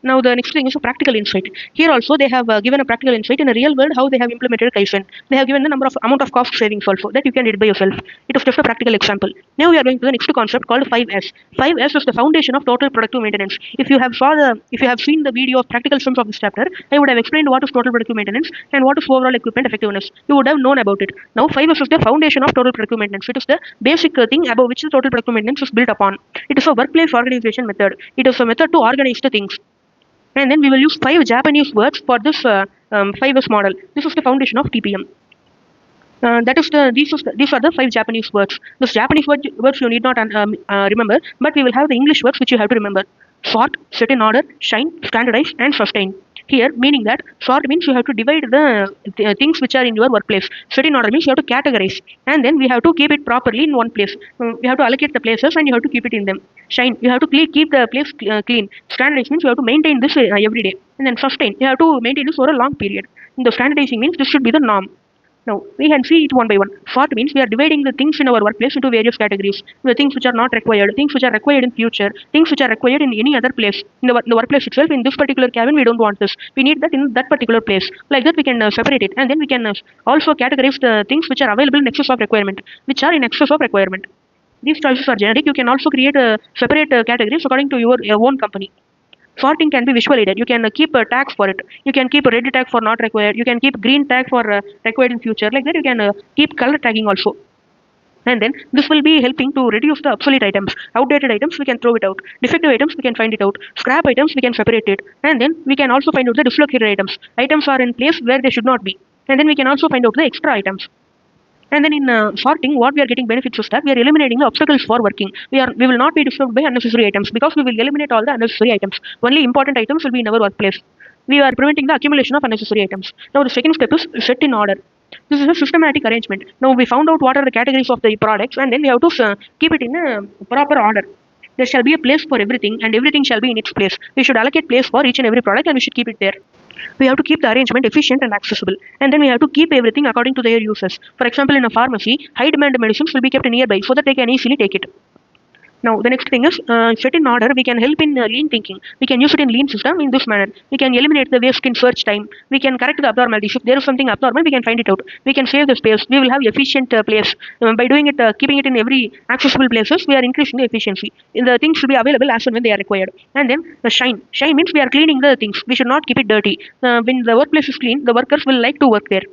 Now the next thing is a practical insight. Here also they have given a practical insight in a real world how they have implemented Kaizen. They have given the amount of cost savings also that you can read by yourself. It is just a practical example. Now we are going to the next concept called 5S. 5S is the foundation of total productive maintenance. If you have seen the video of practical sums of this chapter, I would have explained what is total productive maintenance and what is overall equipment effectiveness. You would have known about it. Now 5S is the foundation of total productive maintenance. It is the basic thing above which the total productive maintenance is built upon. It is a workplace organization method. It is a method to organize the things. And then we will use 5 Japanese words for this 5S model. This is the foundation of TPM. These are the 5 Japanese words. Those Japanese words you need not remember, but we will have the English words which you have to remember. Sort, set in order, shine, standardize, and sustain. Here, meaning that sort means you have to divide the things which are in your workplace. Set in order means you have to categorize, and then we have to keep it properly in one place. We have to allocate the places, and you have to keep it in them. Shine, you have to keep the place clean. Standardize means you have to maintain this every day, and then sustain, you have to maintain this for a long period. The standardizing means this should be the norm. Now, we can see it one by one. Sort means we are dividing the things in our workplace into various categories. The things which are not required, things which are required in future, things which are required in any other place. In the workplace itself, in this particular cabin, we don't want this. We need that in that particular place. Like that, we can separate it. And then we can also categorize the things which are available in excess of requirement, which are in excess of requirement. These choices are generic. You can also create separate categories according to your own company. Sorting can be visual aided. You can keep tags for it. You can keep a red tag for not required. You can keep green tag for required in future. Like that, you can keep color tagging also. And then this will be helping to reduce the obsolete items. Outdated items, we can throw it out. Defective items, we can find it out. Scrap items, we can separate it. And then we can also find out the dislocated items. Items are in place where they should not be. And then we can also find out the extra items. And then in sorting, what we are getting benefits is that we are eliminating the obstacles for working. We will not be disturbed by unnecessary items because we will eliminate all the unnecessary items. Only important items will be in our workplace. We are preventing the accumulation of unnecessary items. Now the second step is set in order. This is a systematic arrangement. Now we found out what are the categories of the products, and then we have to keep it in a proper order. There shall be a place for everything, and everything shall be in its place. We should allocate place for each and every product, and we should keep it there. We have to keep the arrangement efficient and accessible, and then we have to keep everything according to their uses. For example, in a pharmacy, high demand medicines will be kept nearby so that they can easily take it. Now the next thing is set in order. We can help in lean thinking. We can use it in lean system in this manner. We can eliminate the waste in search time. We can correct the abnormalities. If there is something abnormal, we can find it out. We can save the space. We will have efficient place. By doing it, keeping it in every accessible places, we are increasing the efficiency. The things should be available as and when they are required. And then the shine. Shine means we are cleaning the things. We should not keep it dirty. When the workplace is clean, the workers will like to work there.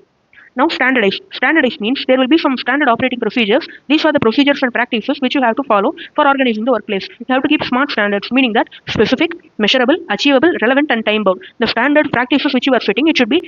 Now standardize. Standardize means there will be some standard operating procedures. These are the procedures and practices which you have to follow for organizing the workplace. You have to keep smart standards, meaning that specific, measurable, achievable, relevant, and time bound. The standard practices which you are setting, it should be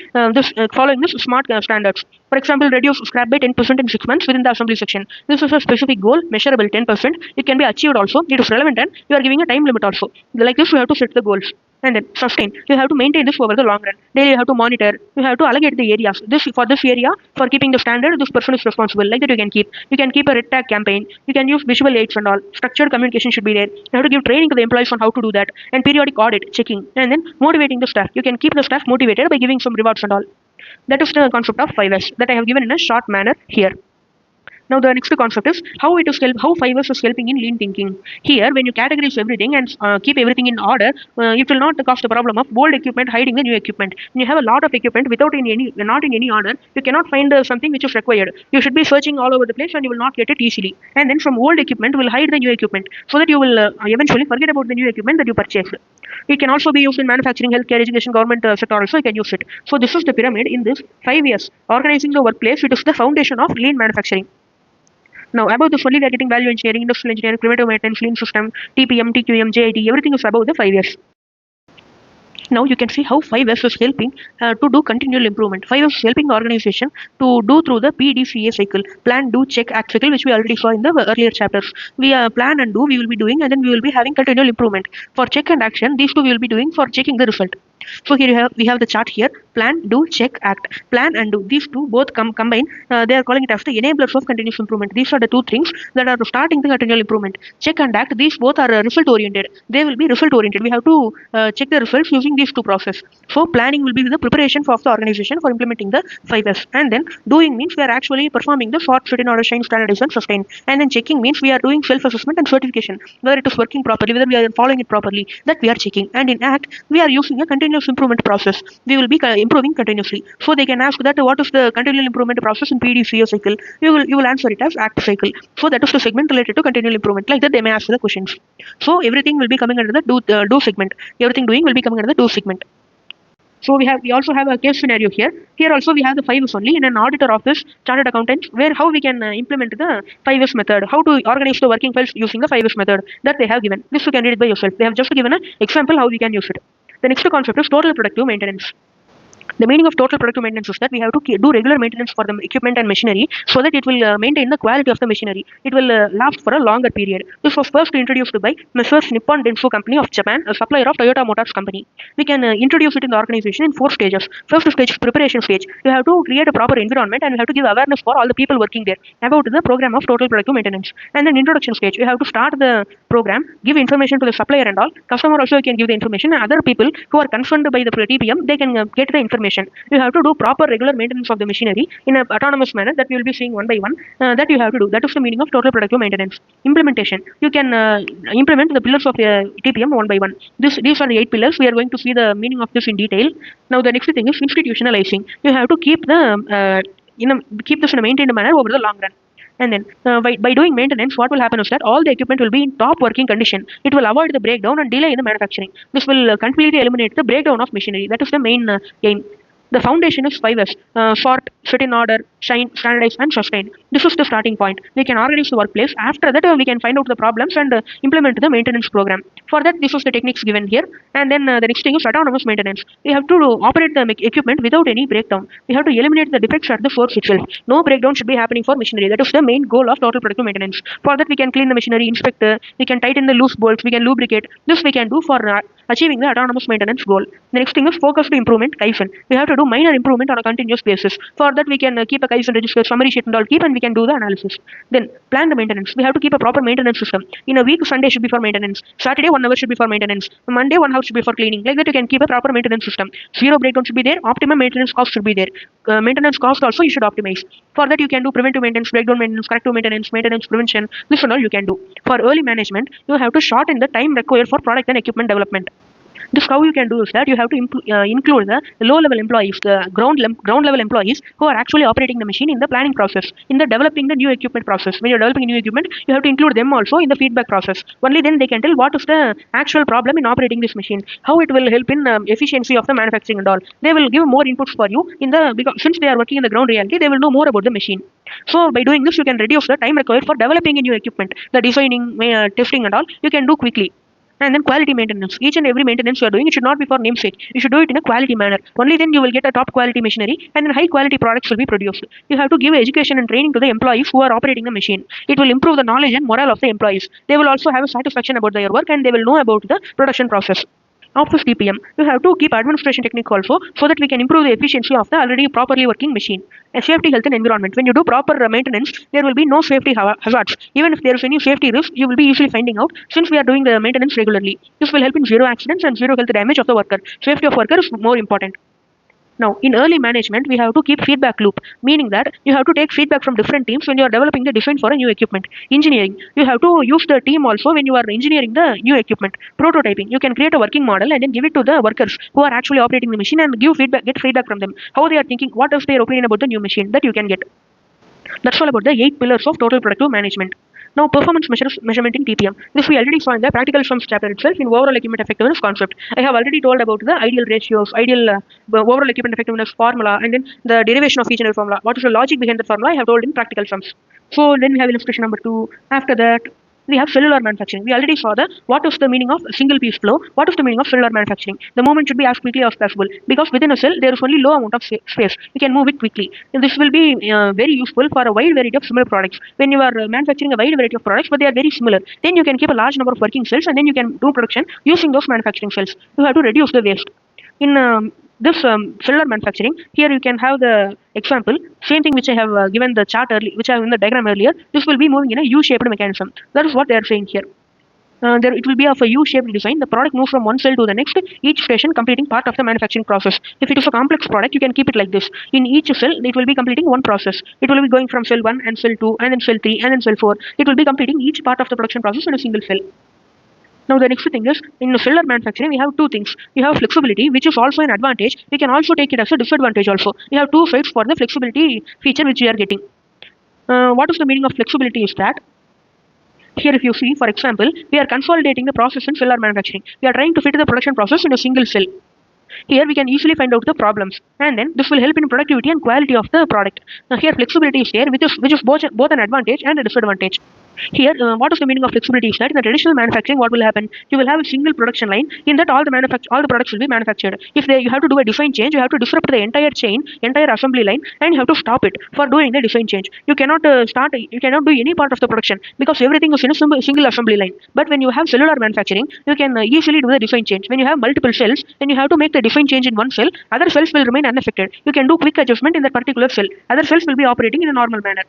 following this smart standards. For example, reduce scrap by 10% in 6 months within the assembly section. This is a specific goal, measurable 10%. It can be achieved also. It is relevant, and you are giving a time limit also. Like this, you have to set the goals. And then sustain. You have to maintain this over the long run. Daily you have to monitor. You have to allocate the areas. This area, for keeping the standard, this person is responsible. Like that you can keep. You can keep a red tag campaign. You can use visual aids and all. Structured communication should be there. You have to give training to the employees on how to do that. And periodic audit, checking. And then motivating the staff. You can keep the staff motivated by giving some rewards and all. That is the concept of 5S that I have given in a short manner here. Now the next concept is how 5S is helping in lean thinking. Here, when you categorize everything and keep everything in order, it will not cause the problem of old equipment hiding the new equipment. When you have a lot of equipment not in any order, you cannot find something which is required. You should be searching all over the place and you will not get it easily. And then from old equipment will hide the new equipment so that you will eventually forget about the new equipment that you purchased. It can also be used in manufacturing, healthcare, education, government sector also you can use it. So this is the pyramid in this 5 years. Organizing the workplace, it is the foundation of lean manufacturing. Now, above this only we are getting value engineering, industrial engineering, preventive maintenance, lean system, TPM, TQM, JIT, everything is above the 5 years. Now you can see how 5S is helping to do continual improvement. 5S is helping the organization to do through the PDCA cycle, plan, do, check, act cycle, which we already saw in the earlier chapters. We plan and do, we will be doing, and then we will be having continual improvement. For check and action, these two we will be doing for checking the result. So here we have the chart here: plan, do, check, act. Plan and do, these two both combine. They are calling it as the enablers of continuous improvement. These are the two things that are starting the continual improvement. Check and act, these both are result oriented. They will be result oriented. We have to check the results using these two processes. So planning will be the preparation of the organization for implementing the 5S, and then doing means we are actually performing the sort, fit in order, shine, standardize, and sustain. And then checking means we are doing self-assessment and certification, whether it is working properly, whether we are following it properly, that we are checking. And in act, we are using a continuous improvement process. We will be improving continuously. So they can ask that what is the continual improvement process in PDCA cycle. You will answer it as act cycle. So that is the segment related to continual improvement. Like that, they may ask the questions. So everything will be coming under the do segment. Everything doing will be coming under the do segment. So we also have a case scenario here. Here also we have the 5S only in an auditor office, chartered accountant, where how we can implement the 5S method, how to organize the working files using the 5S method that they have given. This you can read it by yourself. They have just given an example how we can use it. The next concept is total productive maintenance. The meaning of total productive maintenance is that we have to do regular maintenance for the equipment and machinery so that it will maintain the quality of the machinery. It will last for a longer period. This was first introduced by Messrs. Nippon Denso Company of Japan, a supplier of Toyota Motors Company. We can introduce it in the organization in 4 stages. First stage is preparation stage. You have to create a proper environment and you have to give awareness for all the people working there about the program of total productive maintenance. And then introduction stage, you have to start the program, give information to the supplier and all. Customer also can give the information. Other people who are concerned by the TPM, they can get the information. You have to do proper regular maintenance of the machinery in an autonomous manner that we will be seeing one by one. That you have to do. That is the meaning of total productive maintenance. Implementation. You can implement the pillars of TPM one by one. These are the 8 pillars. We are going to see the meaning of this in detail. Now the next thing is institutionalizing. You have to keep this in a maintained manner over the long run. And then by doing maintenance, what will happen is that all the equipment will be in top working condition. It will avoid the breakdown and delay in the manufacturing. This will completely eliminate the breakdown of machinery. That is the main aim. The foundation is 5S: sort, fit in order, shine, standardize, and sustain. This is the starting point. We can organize the workplace. After that, we can find out the problems and implement the maintenance program. For that, this is the techniques given here. And then the next thing is autonomous maintenance. We have to operate the equipment without any breakdown. We have to eliminate the defects at the source itself. No breakdown should be happening for machinery. That is the main goal of total productive maintenance. For that, we can clean the machinery, inspect, we can tighten the loose bolts, we can lubricate. This we can do for achieving the autonomous maintenance goal. The next thing is focused improvement, Kaizen. We have to do minor improvement on a continuous basis. For that, we can keep a Kaizen register, summary sheet and all keep, and we can do the analysis. Then plan the maintenance. We have to keep a proper maintenance system. In a week, Sunday should be for maintenance. Saturday, 1 hour should be for maintenance. Monday, 1 hour should be for cleaning. Like that, you can keep a proper maintenance system. Zero breakdown should be there. Optimum maintenance cost should be there. Maintenance cost also you should optimize. For that, you can do preventive maintenance, breakdown maintenance, corrective maintenance, maintenance prevention. This and all you can do. For early management, you have to shorten the time required for product and equipment development. This how you can do is that you have to include the low-level employees, the ground-level employees who are actually operating the machine in the planning process, in the developing the new equipment process. When you're developing new equipment, you have to include them also in the feedback process. Only then they can tell what is the actual problem in operating this machine, how it will help in efficiency of the manufacturing and all. They will give more inputs for you because since they are working in the ground reality, they will know more about the machine. So by doing this, you can reduce the time required for developing a new equipment, the designing, testing and all. You can do quickly. And then quality maintenance. Each and every maintenance you are doing, it should not be for namesake. You should do it in a quality manner. Only then you will get a top quality machinery and then high quality products will be produced. You have to give education and training to the employees who are operating the machine. It will improve the knowledge and morale of the employees. They will also have a satisfaction about their work and they will know about the production process. Office TPM, you have to keep administration technique also so that we can improve the efficiency of the already properly working machine. A safety, health and environment. When you do proper maintenance, there will be no safety hazards. Even if there is any safety risk, you will be easily finding out since we are doing the maintenance regularly. This will help in zero accidents and zero health damage of the worker. Safety of worker is more important. Now, in early management, we have to keep feedback loop, meaning that you have to take feedback from different teams when you are developing the design for a new equipment. Engineering, you have to use the team also when you are engineering the new equipment. Prototyping, you can create a working model and then give it to the workers who are actually operating the machine and get feedback from them. How they are thinking, what is their opinion about the new machine that you can get. That's all about the 8 pillars of total productive management. Now, performance measurement in TPM. This we already saw in the practical sums chapter itself in overall equipment effectiveness concept. I have already told about the ideal ratios, ideal overall equipment effectiveness formula, and then the derivation of each and every formula. What is the logic behind the formula? I have told in practical sums. So then we have illustration number 2. After that, we have cellular manufacturing. We already saw what is the meaning of single piece flow, what is the meaning of cellular manufacturing. The movement should be as quickly as possible because within a cell there is only low amount of space. We can move it quickly. And this will be very useful for a wide variety of similar products. When you are manufacturing a wide variety of products but they are very similar, then you can keep a large number of working cells and then you can do production using those manufacturing cells. You have to reduce the waste. In this cellular manufacturing, here you can have the example, same thing which I have given the chart earlier, which I have in the diagram earlier. This will be moving in a U-shaped mechanism. That is what they are saying here. There it will be of a U-shaped design. The product moves from one cell to the next, each station completing part of the manufacturing process. If it is a complex product, you can keep it like this. In each cell, it will be completing one process. It will be going from cell 1 and cell 2 and then cell 3 and then cell 4. It will be completing each part of the production process in a single cell. Now the next thing is, in cellular manufacturing, we have two things. We have flexibility, which is also an advantage. We can also take it as a disadvantage also. We have two sides for the flexibility feature which we are getting. What is the meaning of flexibility is that, here if you see, for example, we are consolidating the process in cellular manufacturing. We are trying to fit the production process in a single cell. Here we can easily find out the problems, and then this will help in productivity and quality of the product. Now here flexibility is there, which is both an advantage and a disadvantage. Here, what is the meaning of flexibility is that in the traditional manufacturing, what will happen? You will have a single production line. In that, all the products will be manufactured. If you have to do a design change, you have to disrupt the entire chain, entire assembly line, and you have to stop it for doing the design change. You cannot you cannot do any part of the production because everything is in a single assembly line. But when you have cellular manufacturing, you can easily do the design change. When you have multiple cells, then you have to make the design change in one cell. Other cells will remain unaffected. You can do quick adjustment in that particular cell. Other cells will be operating in a normal manner.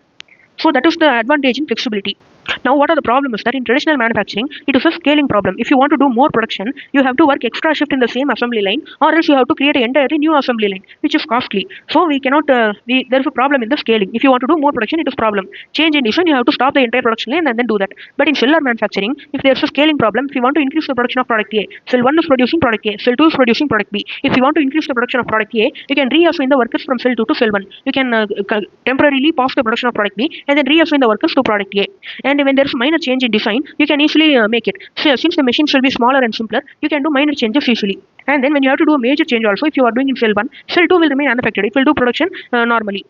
So that is the advantage in flexibility. Now what are the problems is that in traditional manufacturing, it is a scaling problem. If you want to do more production, you have to work extra shift in the same assembly line, or else you have to create an entirely new assembly line, which is costly. So we cannot, there is a problem in the scaling. If you want to do more production, it is problem. Change in design, you have to stop the entire production line and then do that. But in cellular manufacturing, if there is a scaling problem, if you want to increase the production of product A, cell 1 is producing product A, cell 2 is producing product B. If you want to increase the production of product A, you can reassign the workers from cell 2 to cell 1. You can temporarily pause the production of product B and then reassign the workers to product A. And when there is minor change in design, you can easily make it. So since the machines will be smaller and simpler, you can do minor changes easily. And then when you have to do a major change also, if you are doing in cell 1, cell 2 will remain unaffected. It will do production normally.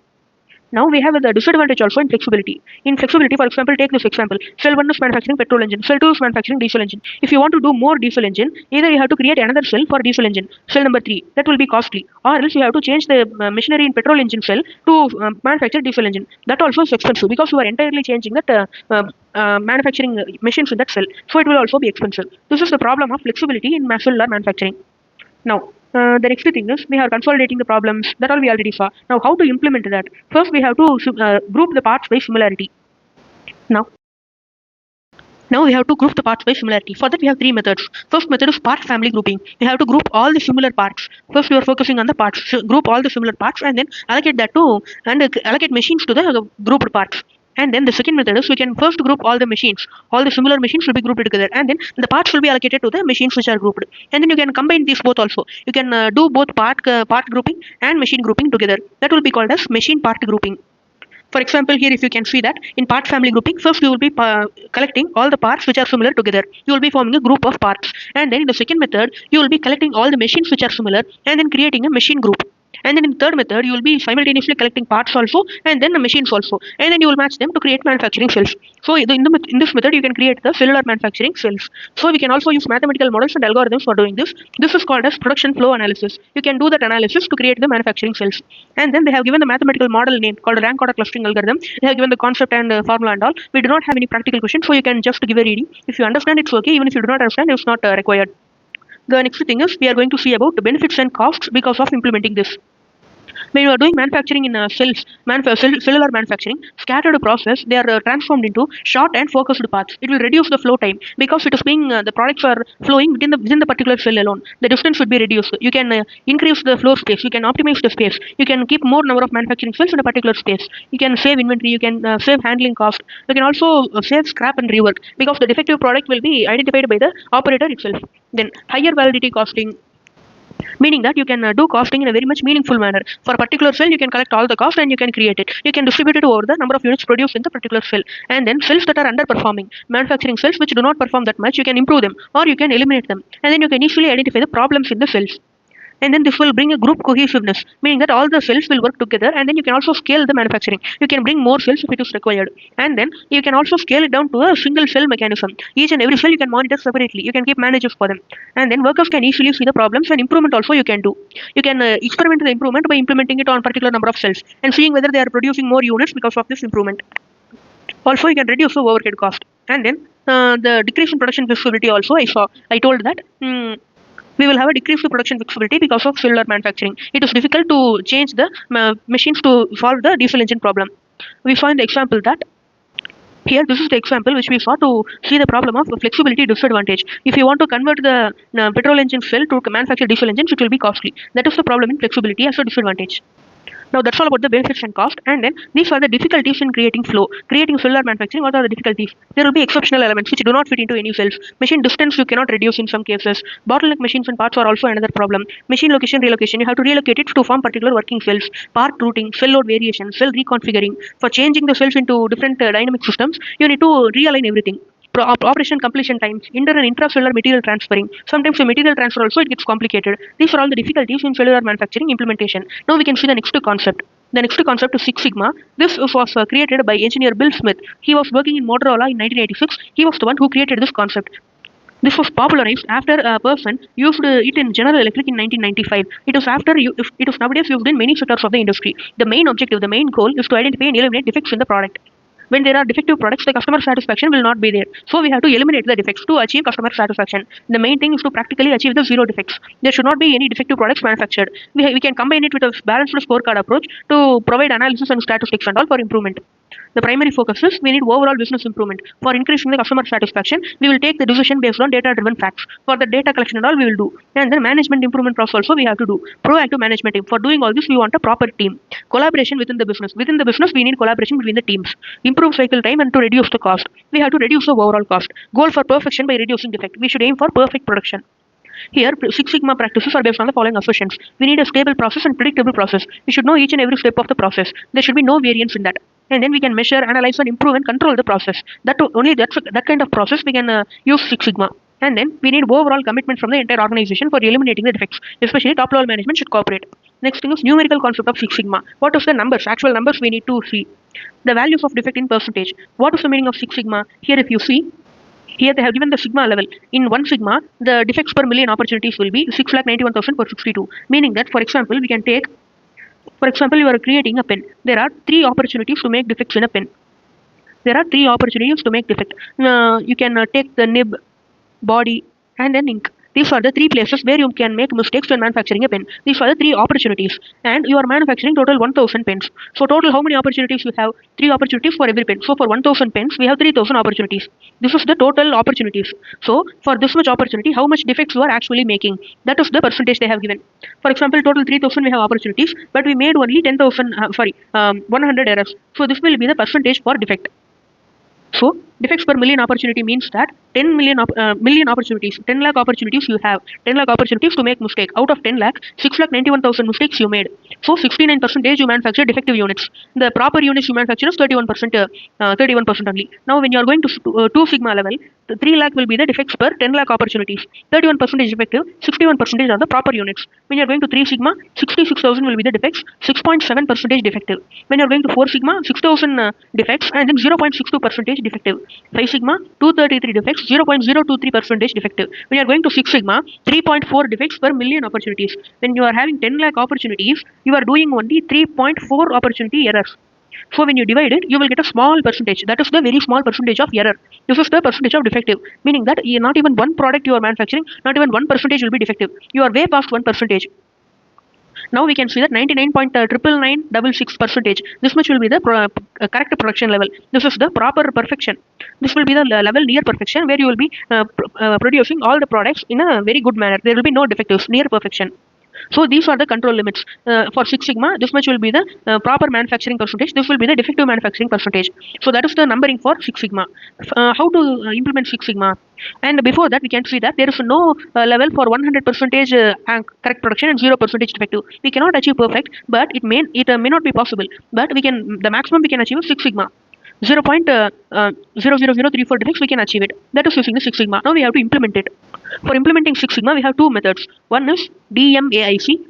Now we have the disadvantage also in flexibility. In flexibility, for example, take this example. Cell 1 is manufacturing petrol engine. Cell 2 is manufacturing diesel engine. If you want to do more diesel engine, either you have to create another cell for diesel engine, cell number 3. That will be costly. Or else you have to change the machinery in petrol engine cell to manufacture diesel engine. That also is expensive because you are entirely changing that manufacturing machines in that cell. So it will also be expensive. This is the problem of flexibility in cellular manufacturing. Now, the next thing is we are consolidating the problems. That all we already saw. Now, how to implement that? First, we have to group the parts by similarity. Now we have to group the parts by similarity. For that, we have three methods. First method is part family grouping. We have to group all the similar parts. First, we are focusing on the parts. So group all the similar parts and then allocate that to and allocate machines to the grouped parts. And then the second method is we can first group all the machines. All the similar machines will be grouped together, and then the parts will be allocated to the machines which are grouped. And then you can combine these both also. You can do both part grouping and machine grouping together. That will be called as machine part grouping. For example, here if you can see that in part family grouping, first you will be collecting all the parts which are similar together. You will be forming a group of parts. And then in the second method, you will be collecting all the machines which are similar and then creating a machine group. And then in the third method, you will be simultaneously collecting parts also and then the machines also. And then you will match them to create manufacturing cells. So in this method, you can create the cellular manufacturing cells. So we can also use mathematical models and algorithms for doing this. This is called as production flow analysis. You can do that analysis to create the manufacturing cells. And then they have given the mathematical model name called rank order clustering algorithm. They have given the concept and formula and all. We do not have any practical questions, so you can just give a reading. If you understand, it's okay. Even if you do not understand, it's not required. The next thing is we are going to see about the benefits and costs because of implementing this. When you are doing manufacturing in cellular manufacturing, scattered process, they are transformed into short and focused paths. It will reduce the flow time because it is being the products are flowing within the particular cell alone. The distance should be reduced. You can increase the floor space. You can optimize the space. You can keep more number of manufacturing cells in a particular space. You can save inventory. You can save handling cost. You can also save scrap and rework because the defective product will be identified by the operator itself. Then higher validity costing, meaning that you can do costing in a very much meaningful manner. For a particular cell, you can collect all the cost and you can create it. You can distribute it over the number of units produced in the particular cell. And then cells that are underperforming, manufacturing cells which do not perform that much, you can improve them or you can eliminate them. And then you can easily identify the problems in the cells. And then this will bring a group cohesiveness, meaning that all the cells will work together, and then you can also scale the manufacturing. You can bring more cells if it is required, and then you can also scale it down to a single cell mechanism. Each and every cell you can monitor separately. You can keep managers for them, and then workers can easily see the problems and improvement also you can do. You can experiment the improvement by implementing it on particular number of cells and seeing whether they are producing more units because of this improvement. Also, you can reduce the overhead cost, and then the decrease in production flexibility also I told that. we will have a decreased production flexibility because of cellular manufacturing. It is difficult to change the machines to solve the diesel engine problem. We find the example that here, this is the example which we saw to see the problem of flexibility disadvantage. If you want to convert the petrol engine cell to manufacture diesel engines, it will be costly. That is the problem in flexibility as a disadvantage. Now that's all about the benefits and cost. And then these are the difficulties in creating flow. Creating cellular manufacturing, what are the difficulties? There will be exceptional elements which do not fit into any cells. Machine distance you cannot reduce in some cases. Bottleneck machines and parts are also another problem. Machine location, relocation, you have to relocate it to form particular working cells. Part routing, cell load variation, cell reconfiguring. For changing the cells into different dynamic systems, you need to realign everything. Operation completion times, inter and intracellular material transferring. Sometimes the material transfer also it gets complicated. These are all the difficulties in cellular manufacturing implementation. Now we can see the next concept. The next concept is Six Sigma. This was created by engineer Bill Smith. He was working in Motorola in 1986. He was the one who created this concept. This was popularized after a person used it in General Electric in 1995. It is nowadays used in many sectors of the industry. The main objective, the main goal is to identify and eliminate defects in the product. When there are defective products, the customer satisfaction will not be there. So we have to eliminate the defects to achieve customer satisfaction. The main thing is to practically achieve the zero defects. There should not be any defective products manufactured. We can combine it with a balanced scorecard approach to provide analysis and statistics and all for improvement. The primary focus is we need overall business improvement. For increasing the customer satisfaction, we will take the decision based on data-driven facts. For the data collection and all, we will do. And then management improvement process also we have to do. Proactive management team. For doing all this, we want a proper team. Collaboration within the business. Within the business, we need collaboration between the teams. Improve cycle time and to reduce the cost. We have to reduce the overall cost. Goal for perfection by reducing defect. We should aim for perfect production. Here, Six Sigma practices are based on the following assumptions. We need a stable process and predictable process. We should know each and every step of the process. There should be no variance in that. And then we can measure, analyze, and improve and control the process. That kind of process we can use Six Sigma. And then we need overall commitment from the entire organization for eliminating the defects. Especially top level management should cooperate. Next thing is numerical concept of Six Sigma. What is the numbers, actual numbers we need to see? The values of defect in percentage. What is the meaning of Six Sigma? Here if you see, here they have given the sigma level. In 1 sigma, the defects per million opportunities will be 691,000 per 62. Meaning that, for example, we can take, for example, you are creating a pen. There are 3 opportunities to make defects in a pen. There are 3 opportunities to make defect. You can take the nib, body, and then ink. These are the 3 places where you can make mistakes when manufacturing a pen. These are the 3 opportunities. And you are manufacturing total 1000 pens. So total how many opportunities you have? 3 opportunities for every pen. So for 1000 pens, we have 3000 opportunities. This is the total opportunities. So for this much opportunity, how much defects you are actually making? That is the percentage they have given. For example, total 3000 we have opportunities, but we made only 100 errors. So this will be the percentage for defect. So defects per million opportunity means that 10 million opportunities, 10 lakh opportunities you have, 10 lakh opportunities to make mistake. Out of 10 lakh, 6,91,000 mistakes you made. So 69% you manufacture defective units. The proper units you manufacture is 31% only. Now when you are going to 2 sigma level, the 3 lakh will be the defects per 10 lakh opportunities. 31% defective, 61% are the proper units. When you are going to 3 sigma, 66,000 will be the defects, 6.7% defective. When you are going to 4 sigma, 6,000 defects and then 0.62% defective. 5 sigma, 233 defects, 0.023% defective. When you are going to 6 sigma, 3.4 defects per million opportunities. When you are having 10 lakh opportunities, you are doing only 3.4 opportunity errors. So when you divide it, you will get a small percentage. That is the very small percentage of error. This is the percentage of defective. Meaning that not even one product you are manufacturing, not even 1% will be defective. You are way past 1%. Now we can see that 99.99966%. This much will be the correct production level. This is the proper perfection. This will be the level near perfection where you will be producing all the products in a very good manner. There will be no defectives, near perfection. So these are the control limits. For 6 sigma, this much will be the proper manufacturing percentage. This will be the defective manufacturing percentage. So that is the numbering for 6 sigma. How to implement 6 sigma? And before that, we can see that there is no level for 100% correct production and 0% defective. We cannot achieve perfect, but it may not be possible. But the maximum we can achieve is 6 sigma. 0.00034 defects we can achieve it. That is using the 6 sigma. Now we have to implement it. For implementing 6 sigma, we have 2 methods. One is DMAIC,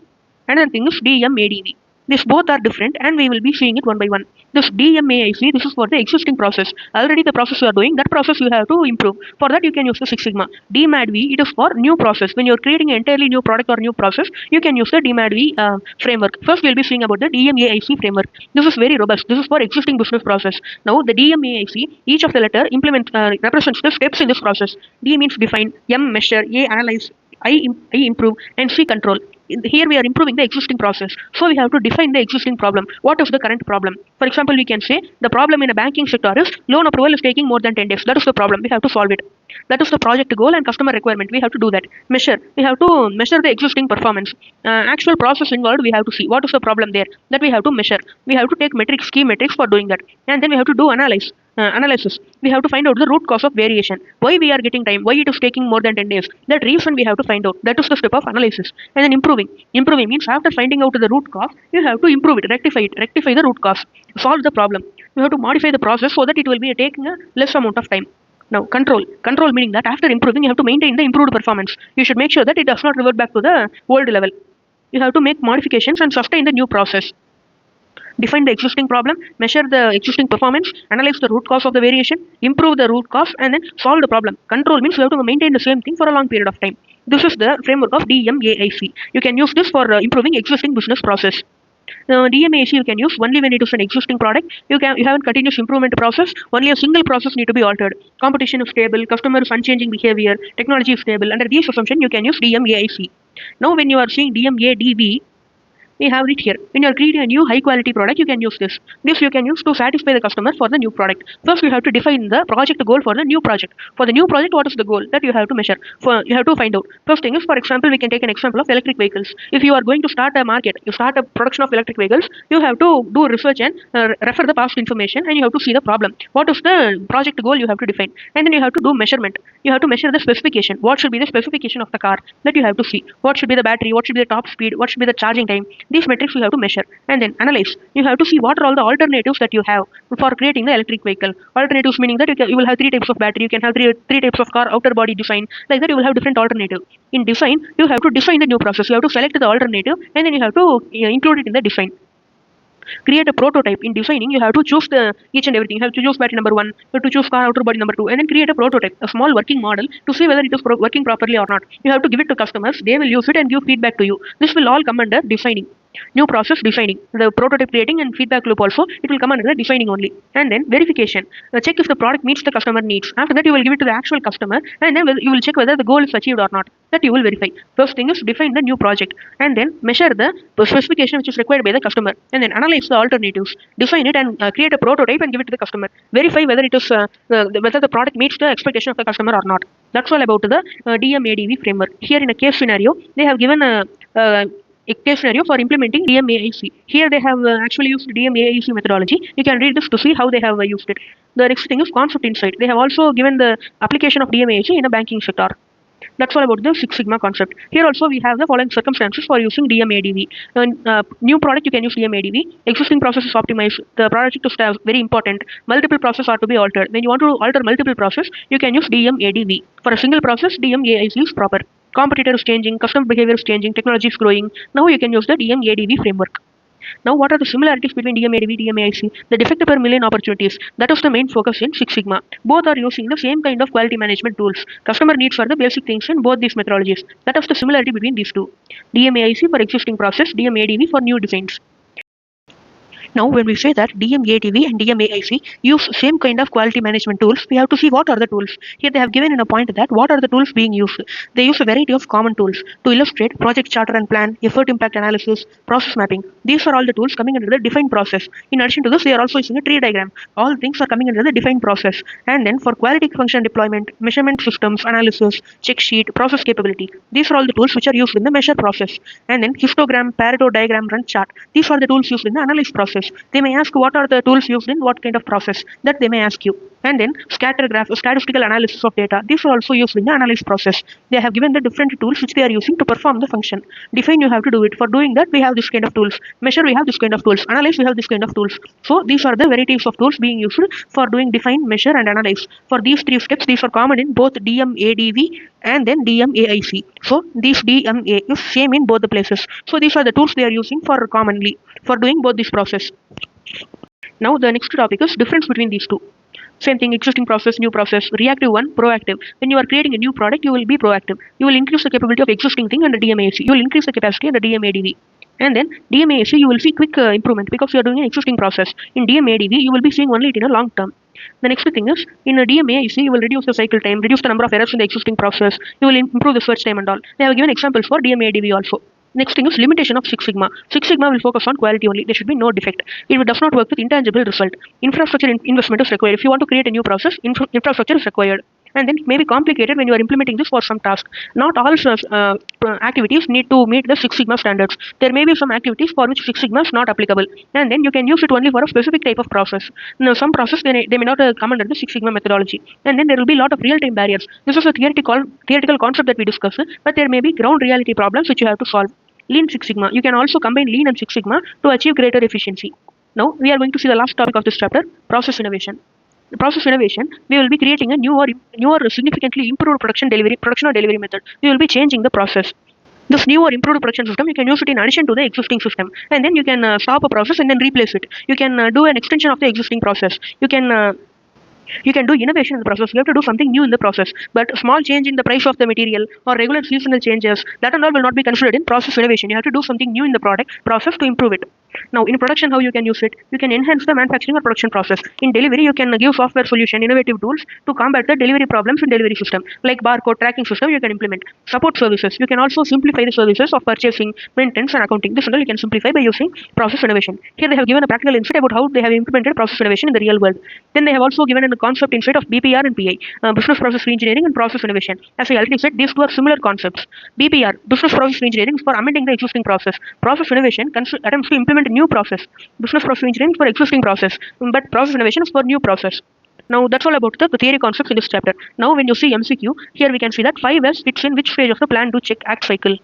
another thing is DMADV. These both are different and we will be seeing it one by one. This DMAIC, this is for the existing process. Already the process you are doing, that process you have to improve. For that you can use the 6 sigma. DMADV, it is for new process. When you are creating an entirely new product or new process, you can use the DMADV framework. First we will be seeing about the DMAIC framework. This is very robust. This is for existing business process. Now the DMAIC, each of the letter represents the steps in this process. D means define, M measure, A analyze, I improve, and C control. Here we are improving the existing process. So we have to define the existing problem. What is the current problem? For example, we can say the problem in a banking sector is loan approval is taking more than 10 days. That is the problem. We have to solve it. That is the project goal and customer requirement. We have to do that. Measure. We have to measure the existing performance. Actual process involved, we have to see what is the problem there. That we have to measure. We have to take metrics, key metrics for doing that. And then we have to do analysis. We have to find out the root cause of variation. Why we are getting time? Why it is taking more than 10 days? That reason we have to find out. That is the step of analysis. And then improving. Improving means after finding out the root cause, you have to improve it, rectify the root cause, solve the problem. You have to modify the process so that it will be taking a less amount of time. Now, control. Control meaning that after improving, you have to maintain the improved performance. You should make sure that it does not revert back to the old level. You have to make modifications and sustain the new process. Define the existing problem, measure the existing performance, analyze the root cause of the variation, improve the root cause, and then solve the problem. Control means you have to maintain the same thing for a long period of time. This is the framework of DMAIC. You can use this for improving existing business process. DMAIC you can use only when it is an existing product. You have a continuous improvement process. Only a single process need to be altered. Competition is stable, customers unchanging behavior, technology is stable. Under these assumptions, you can use DMAIC. Now, when you are seeing DMADV, we have it here. When you are creating a new high quality product, you can use this. This you can use to satisfy the customer for the new product. First, you have to define the project goal for the new project. For the new project, what is the goal that you have to measure? You have to find out. First thing is, for example, we can take an example of electric vehicles. If you are going to start a market, you start a production of electric vehicles, you have to do research and refer the past information, and you have to see the problem. What is the project goal you have to define? And then you have to do measurement. You have to measure the specification. What should be the specification of the car that you have to see? What should be the battery? What should be the top speed? What should be the charging time? These metrics you have to measure, and then analyze. You have to see what are all the alternatives that you have for creating the electric vehicle. Alternatives meaning that you will have 3 types of battery, you can have three types of car outer body design. Like that, you will have different alternative. In design, you have to define the new process. You have to select the alternative, and then you have to include it in the design. Create a prototype. In designing, you have to choose each and everything. You have to choose battery number 1, you have to choose car outer body number 2, and then create a prototype, a small working model to see whether it is working properly or not. You have to give it to customers. They will use it and give feedback to you. This will all come under designing. New process, designing. The prototype creating and feedback loop also, it will come under the designing only. And then verification. Check if the product meets the customer needs. After that, you will give it to the actual customer, and then you will check whether the goal is achieved or not. That you will verify. First thing is define the new project, and then measure the specification which is required by the customer, and then analyze the alternatives. Define it and create a prototype and give it to the customer. Verify whether it is whether the product meets the expectation of the customer or not. That's all about the DMADV framework. Here in a case scenario, they have given a case scenario for implementing DMAIC. Here they have actually used DMAIC methodology. You can read this to see how they have used it. The next thing is concept insight. They have also given the application of DMAIC in a banking sector. That's all about the Six Sigma concept. Here also we have the following circumstances for using DMADV. New product, you can use DMADV. Existing process is optimized. The project is very important. Multiple processes are to be altered. When you want to alter multiple process, you can use DMADV. For a single process, DMAIC is proper. Competitor is changing, customer behavior is changing, technology is growing. Now you can use the DMADV framework. Now, what are the similarities between DMADV, DMAIC? The defect per million opportunities. That is the main focus in Six Sigma. Both are using the same kind of quality management tools. Customer needs for the basic things in both these methodologies. That is the similarity between these two. DMAIC for existing process, DMADV for new designs. Now, when we say that DMADV and DMAIC use same kind of quality management tools, we have to see what are the tools. Here they have given in a point that what are the tools being used. They use a variety of common tools to illustrate project charter and plan, effort impact analysis, process mapping. These are all the tools coming under the defined process. In addition to this, they are also using a tree diagram. All things are coming under the defined process. And then for quality function deployment, measurement systems, analysis, check sheet, process capability. These are all the tools which are used in the measure process. And then histogram, Pareto diagram, run chart. These are the tools used in the analyze process. They may ask what are the tools used in what kind of process, that they may ask you. And then scatter graph, statistical analysis of data. These are also used in the analyze process. They have given the different tools which they are using to perform the function. Define, you have to do it. For doing that, we have this kind of tools. Measure, we have this kind of tools. Analyze, we have this kind of tools. So these are the varieties of tools being used for doing define, measure, and analyze. For these three steps, these are common in both DMADV and then DMAIC. So these DMA is same in both the places. So these are the tools they are using for commonly for doing both this process. Now the next topic is difference between these two. Same thing, existing process, new process, reactive one, proactive. When you are creating a new product, you will be proactive. You will increase the capability of existing thing under DMAIC. You will increase the capacity under DMADV. And then DMAIC, you will see quick improvement because you are doing an existing process. In DMADV, you will be seeing only it in a long term. The next thing is, in a DMA, you see, you will reduce the cycle time, reduce the number of errors in the existing process, you will improve the search time and all. They have given examples for DMA DB also. Next thing is limitation of Six Sigma. Six Sigma will focus on quality only. There should be no defect. It does not work with intangible result. Infrastructure investment is required. If you want to create a new process, infrastructure is required. And then it may be complicated when you are implementing this for some task. Not all activities need to meet the Six Sigma standards. There may be some activities for which Six Sigma is not applicable, and then you can use it only for a specific type of process. Now, some process they may not come under the Six Sigma methodology, and then there will be a lot of real-time barriers. This is a theoretical concept that we discuss, but there may be ground reality problems which you have to solve. Lean Six Sigma. You can also combine Lean and Six Sigma to achieve greater efficiency. Now, we are going to see the last topic of this chapter, process innovation. The process innovation, we will be creating a newer, significantly improved production or delivery method. We will be changing the process. This new or improved production system, you can use it in addition to the existing system, and then you can stop a process and then replace it. You can do an extension of the existing process. You can do innovation in the process. You have to do something new in the process. But small change in the price of the material or regular seasonal changes, that and all will not be considered in process innovation. You have to do something new in the process to improve it. Now, in production, how you can use it? You can enhance the manufacturing or production process. In delivery, you can give software solution, innovative tools to combat the delivery problems in delivery system. Like barcode tracking system, you can implement. Support services. You can also simplify the services of purchasing, maintenance, and accounting. This and all you can simplify by using process innovation. Here they have given a practical insight about how they have implemented process innovation in the real world. Then they have also given a concept insight of BPR and PI, business process reengineering and process innovation. As I already said, these two are similar concepts. BPR, business process reengineering, is for amending the existing process. Process innovation attempts to implement a new process. Business process engineering for existing process, but process innovation is for new process. Now that's all about the theory concepts in this chapter. Now when you see MCQ, here we can see that 5S fits in which stage of the plan, do, check, act cycle.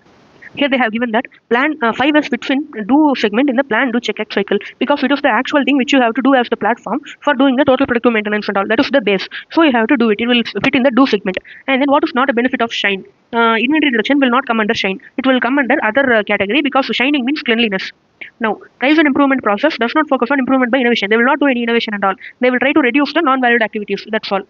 Here they have given that plan 5S fits in do segment in the plan, do, check, act cycle, because it is the actual thing which you have to do as the platform for doing the total predictive maintenance and all. That is the base. So you have to do it. It will fit in the do segment. And then what is not a benefit of shine? Inventory reduction will not come under shine. It will come under other category, because shining means cleanliness. Now, rise and improvement process does not focus on improvement by innovation. They will not do any innovation at all. They will try to reduce the non-valued activities. That's all.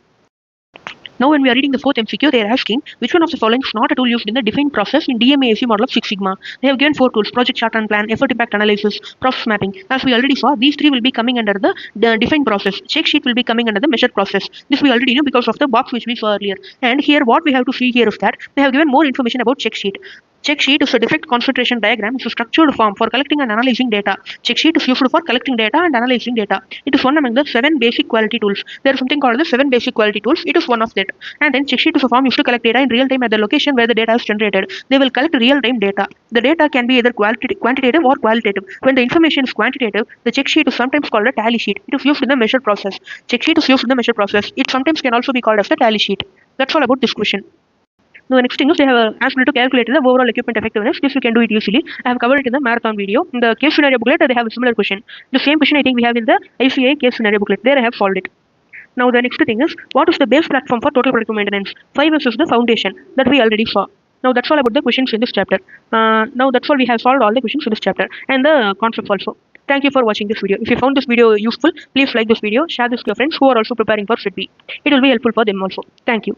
Now, when we are reading the fourth MCQ, they are asking which one of the following is not a tool used in the defined process in DMAAC model of Six Sigma. They have given 4 tools: project chart and plan, effort impact analysis, process mapping. As we already saw, these 3 will be coming under the defined process. Check sheet will be coming under the measured process. This we already know because of the box which we saw earlier. And here, what we have to see here is that they have given more information about check sheet. Check sheet is a defect concentration diagram. It's a structured form for collecting and analyzing data. Check sheet is used for collecting data and analyzing data. It is one among the 7 basic quality tools. There is something called the 7 basic quality tools. It is one of that. And then check sheet is a form used to collect data in real time at the location where the data is generated. They will collect real time data. The data can be either quantitative or qualitative. When the information is quantitative, the check sheet is sometimes called a tally sheet. It is used in the measured process. Check sheet is used in the measured process. It sometimes can also be called as the tally sheet. That's all about this question. Now, the next thing is they have asked me to calculate the overall equipment effectiveness. This you can do it easily. I have covered it in the marathon video. In the case scenario booklet, they have a similar question. The same question I think we have in the ICA case scenario booklet. There I have solved it. Now, the next thing is, what is the base platform for total predictive maintenance? 5S is the foundation that we already saw. Now, that's all about the questions in this chapter. Now, that's all. We have solved all the questions in this chapter and the concepts also. Thank you for watching this video. If you found this video useful, please like this video, share this to your friends who are also preparing for FITB. It will be helpful for them also. Thank you.